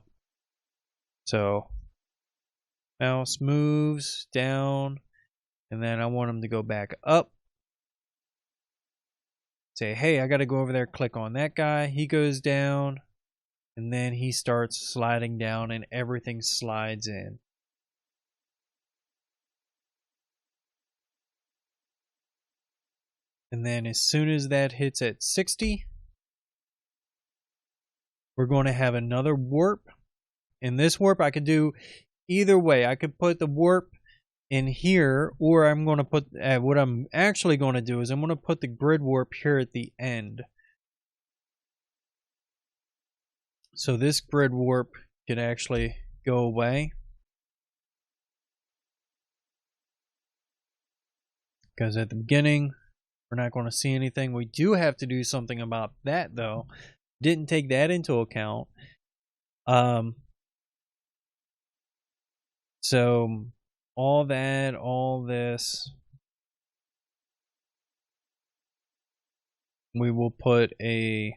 So mouse moves down, and then I want him to go back up. Say, hey, I got to go over there, click on that guy. He goes down, and then he starts sliding down, and everything slides in. And then as soon as that hits at 60, we're going to have another warp. In this warp, I could do either way. I could put the warp in here, or I'm going to put, what I'm actually going to do is I'm going to put the grid warp here at the end. So this grid warp could actually go away. Because at the beginning, we're not going to see anything. We do have to do something about that, though. Didn't take that into account. So all that, all this, we will put a,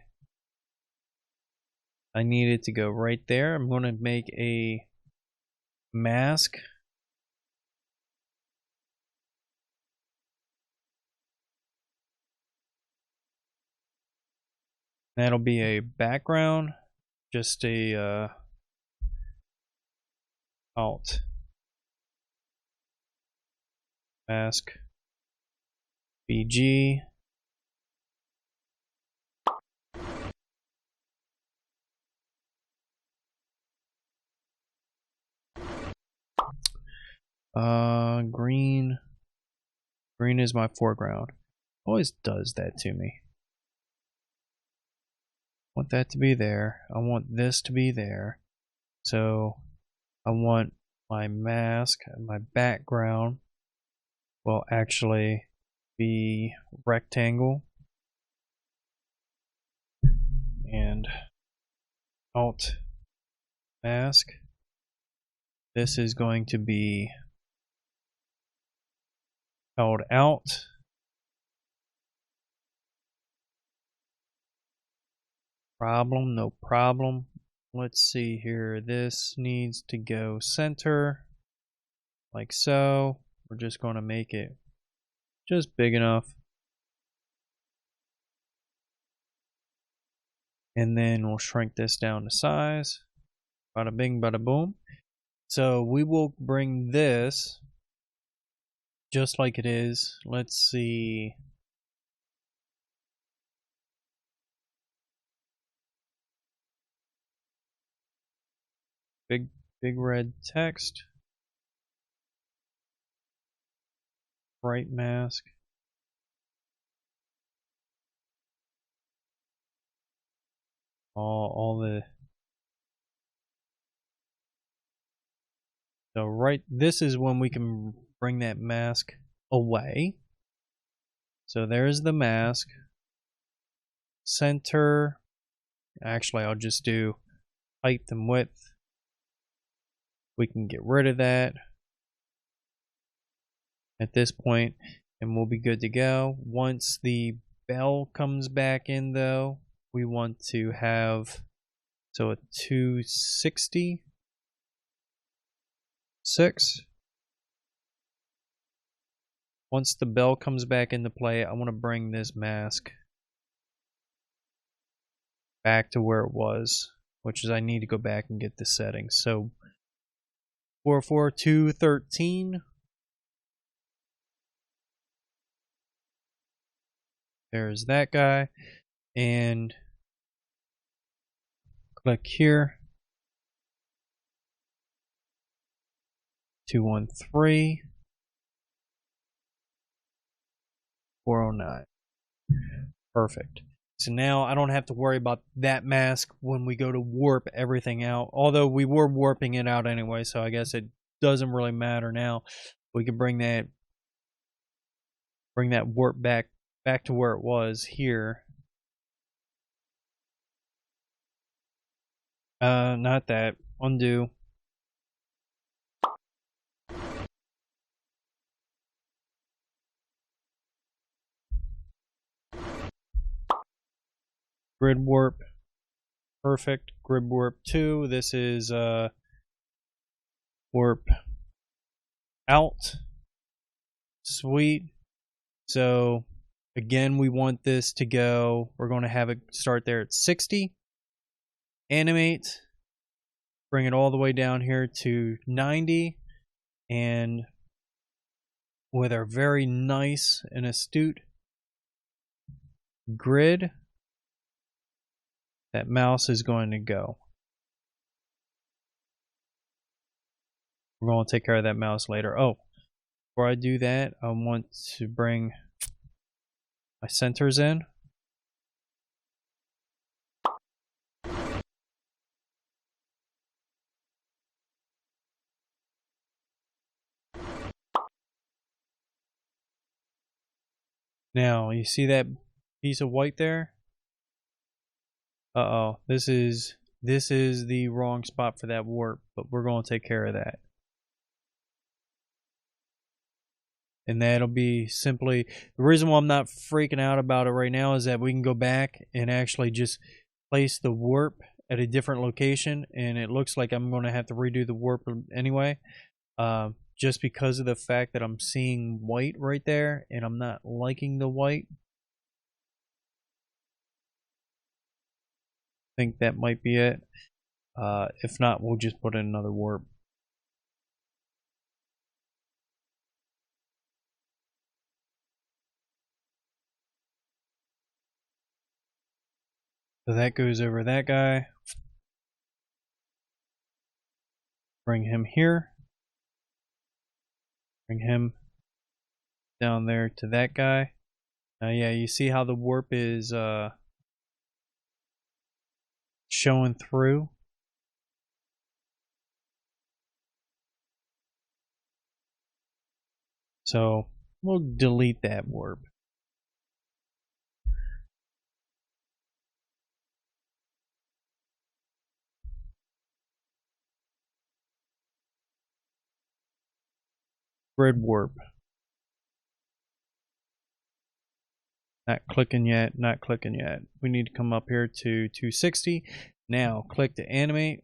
I need it to go right there. I'm going to make a mask. That'll be a background, just a alt mask BG. Green. Green is my foreground. Always does that to me. I want that to be there. I want this to be there. So I want my mask, my background will actually be rectangle. And alt mask. This is going to be held out. Problem, no problem. Let's see here. This needs to go center, like so. We're just going to make it just big enough. And then we'll shrink this down to size. Bada bing, bada boom. So we will bring this just like it is. Let's see. Big red text. Bright mask. All the. So right, this is when we can bring that mask away. So there's the mask. Center. Actually, I'll just do height and width. We can get rid of that at this point, and we'll be good to go. Once the bell comes back in, though, we want to have, so a 266. Once the bell comes back into play, I want to bring this mask back to where it was, which is I need to go back and get the settings. So 44213. There's that guy. And click here. 213. 409. Perfect. So now I don't have to worry about that mask when we go to warp everything out. Although we were warping it out anyway, so I guess it doesn't really matter now. We can bring that warp back to where it was here. Not that. Undo. Grid warp. Perfect. Grid warp 2. This is warp out. Sweet. So again, we want this to go, we're going to have it start there at 60. Animate. Bring it all the way down here to 90. And with our very nice and astute grid, that mouse is going to go. We're going to take care of that mouse later. Oh, before I do that, I want to bring my centers in. Now, you see that piece of white there? Uh-oh, this is the wrong spot for that warp, but we're going to take care of that. And that'll be simply, the reason why I'm not freaking out about it right now is that we can go back and actually just place the warp at a different location, and it looks like I'm going to have to redo the warp anyway, just because of the fact that I'm seeing white right there, and I'm not liking the white. I think that might be it. If not, we'll just put in another warp. So that goes over that guy. Bring him here. Bring him down there to that guy. Yeah, you see how the warp is showing through. So we'll delete that warp. Grid warp. Not clicking yet, not clicking yet. We need to come up here to 260. Now click to animate.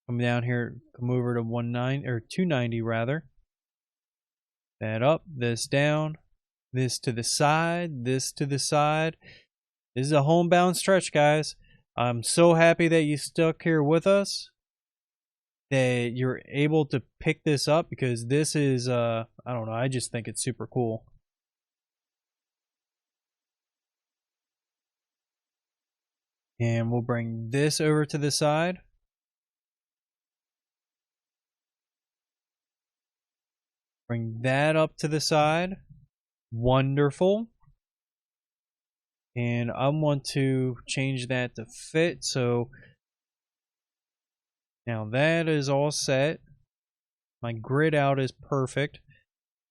Come down here, come over to 290 rather. That up, this down, this to the side, this to the side. This is a homebound stretch, guys. I'm so happy that you stuck here with us, that you're able to pick this up, because this is I don't know, I just think it's super cool. And we'll bring this over to the side. Bring that up to the side. Wonderful. And I want to change that to fit. So now that is all set. My grid out is perfect.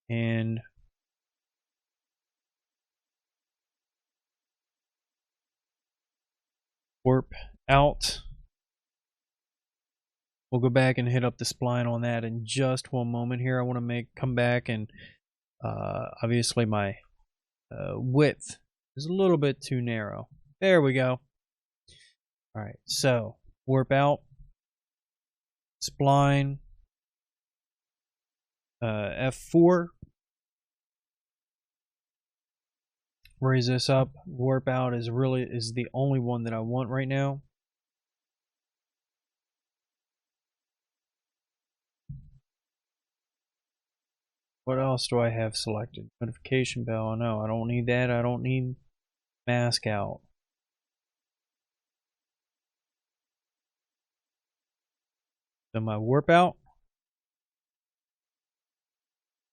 And warp out. We'll go back and hit up the spline on that in just one moment here. I want to come back and obviously my width is a little bit too narrow. There we go. All right, so warp out, spline, F4. Raise this up. Warp out is the only one that I want right now. What else do I have selected? Notification bell. No, I don't need that. I don't need mask out. So my warp out.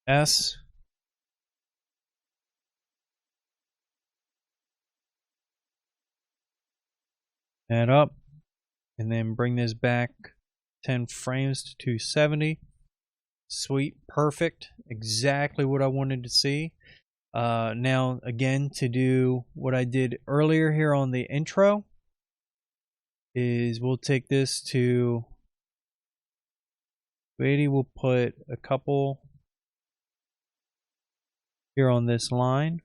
S. that up, and then bring this back 10 frames to 270. Sweet, perfect, exactly what I wanted to see. Now again, to do what I did earlier here on the intro is we'll take this to 280. We'll put a couple here on this line.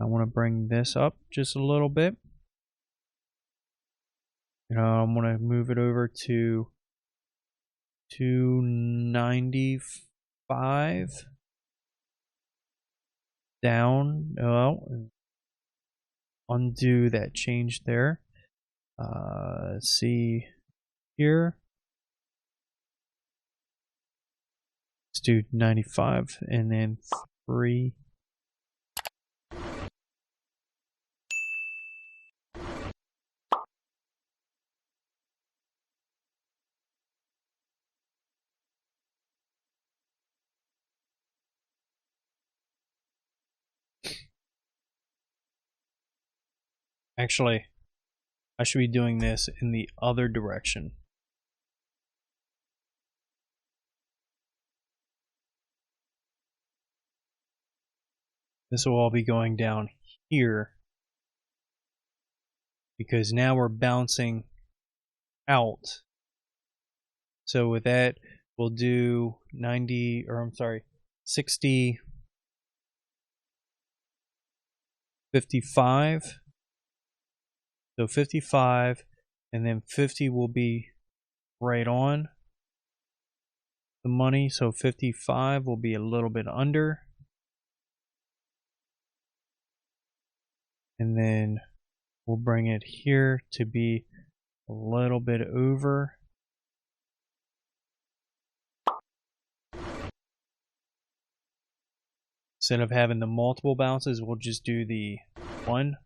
I want to bring this up just a little bit. I'm going to move it over to 295 down. Undo that change there. Let's see here. Let's do 95 and then 3. Actually, I should be doing this in the other direction. This will all be going down here because now we're bouncing out. So with that, we'll do 60, 55. So 55, and then 50 will be right on the money. So 55 will be a little bit under. And then we'll bring it here to be a little bit over. Instead of having the multiple bounces, we'll just do the one.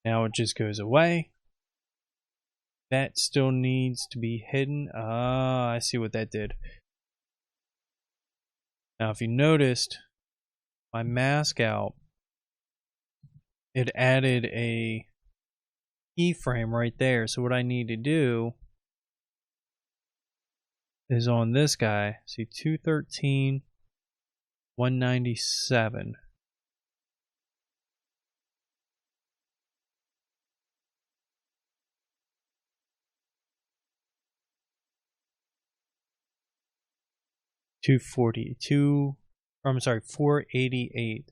Now it just goes away. That still needs to be hidden. Ah, I see what that did. Now if you noticed, my mask out, it added a keyframe right there. So what I need to do is on this guy, see 213, 197. I'm sorry, 488.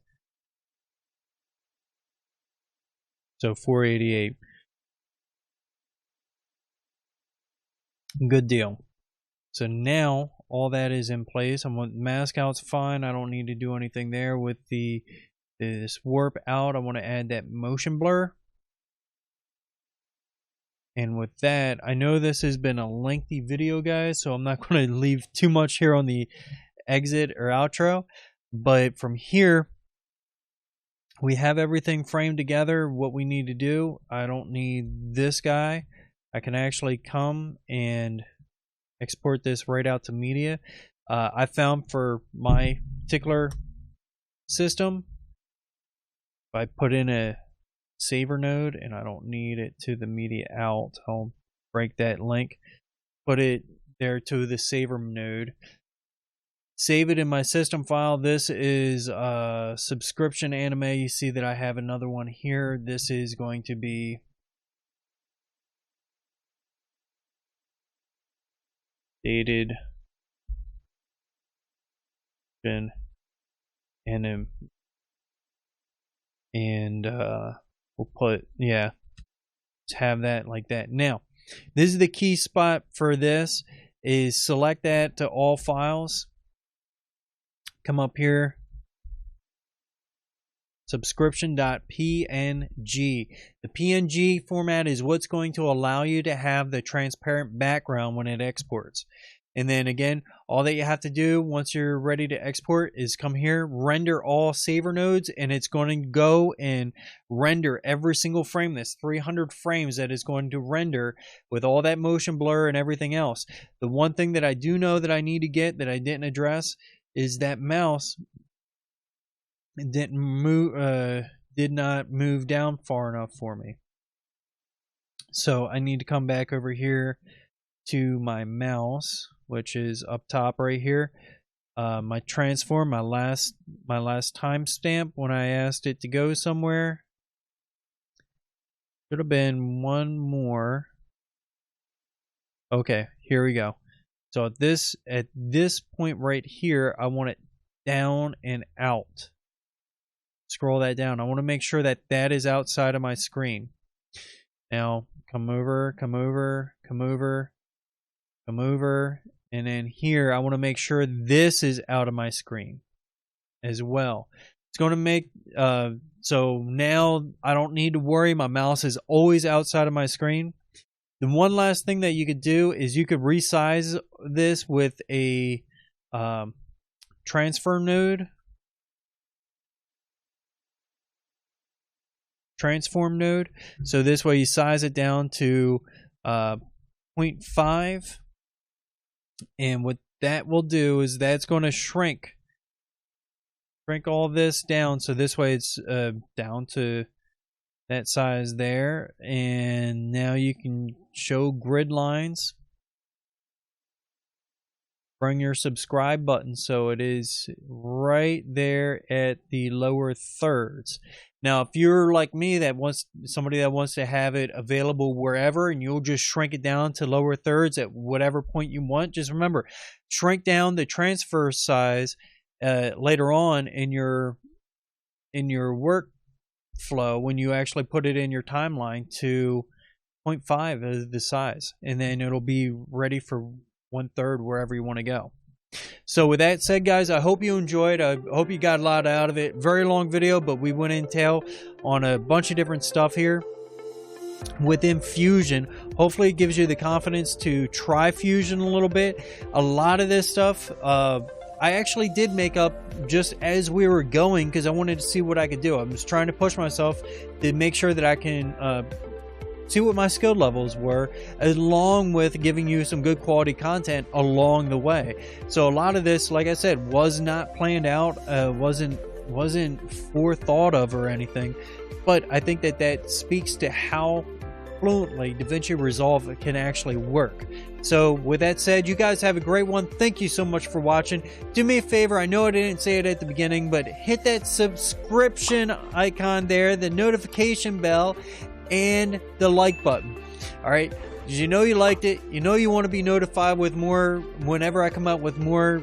So 488. Good deal. So now all that is in place. I'm with mask out's fine. I don't need to do anything there with this warp out. I want to add that motion blur. And with that, I know this has been a lengthy video, guys, so I'm not going to leave too much here on the exit or outro. But from here, we have everything framed together, what we need to do. I don't need this guy. I can actually come and export this right out to media. I found for my particular system, if I put in a saver node and I don't need it to the media out, I'll break that link, put it there to the saver node, save it in my system file. This is subscription anime. You see that I have another one here. This is going to be dated and we'll put, yeah, let's have that like that. Now this is the key spot for this, is select that to all files, come up here, subscription.png. The PNG format is what's going to allow you to have the transparent background when it exports. And then again, all that you have to do once you're ready to export is come here, render all saver nodes, and it's going to go and render every single frame. That's 300 frames that is going to render with all that motion blur and everything else. The one thing that I do know that I need to get that I didn't address is that mouse didn't move, did not move down far enough for me. So I need to come back over here to my mouse, which is up top right here. My transform, my last timestamp when I asked it to go somewhere. Should have been one more. Okay, here we go. So at this point right here, I want it down and out. Scroll that down. I want to make sure that that is outside of my screen. Now come over, come over, come over, come over, and then here I want to make sure this is out of my screen as well. It's going to make so now I don't need to worry. My mouse is always outside of my screen. The one last thing that you could do is you could resize this with a transform node. So this way you size it down to 0.5, and what that will do is that's going to shrink all this down, so this way it's down to that size there, and now you can show grid lines. Bring your subscribe button so it is right there at the lower thirds. Now, if you're like me, somebody that wants to have it available wherever, and you'll just shrink it down to lower thirds at whatever point you want, just remember, shrink down the transfer size later on in your workflow when you actually put it in your timeline to 0.5 as the size, and then it'll be ready for 1/3 wherever you want to go. So with that said, guys, I hope you enjoyed. I hope you got a lot out of it. Very long video, but we went in detail on a bunch of different stuff here within Fusion. Hopefully it gives you the confidence to try Fusion a little bit. A lot of this stuff I actually did make up just as we were going because I wanted to see what I could do. I was trying to push myself to make sure that I can see what my skill levels were, along with giving you some good quality content along the way. So a lot of this, like I said, was not planned out, wasn't forethought of or anything, but I think that speaks to how fluently Davinci Resolve can actually work. So with that said, you guys have a great one. Thank you so much for watching. Do me a favor, I know I didn't say it at the beginning, but hit that subscription icon there, the notification bell, and the like button. All right, because you know you liked it, you know you want to be notified with more whenever I come out with more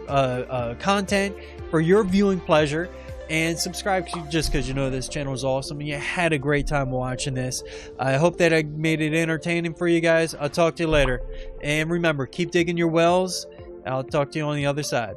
content for your viewing pleasure, and subscribe just because you know this channel is awesome and you had a great time watching this. I hope that I made it entertaining for you guys. I'll talk to you later, and remember, keep digging your wells. I'll talk to you on the other side.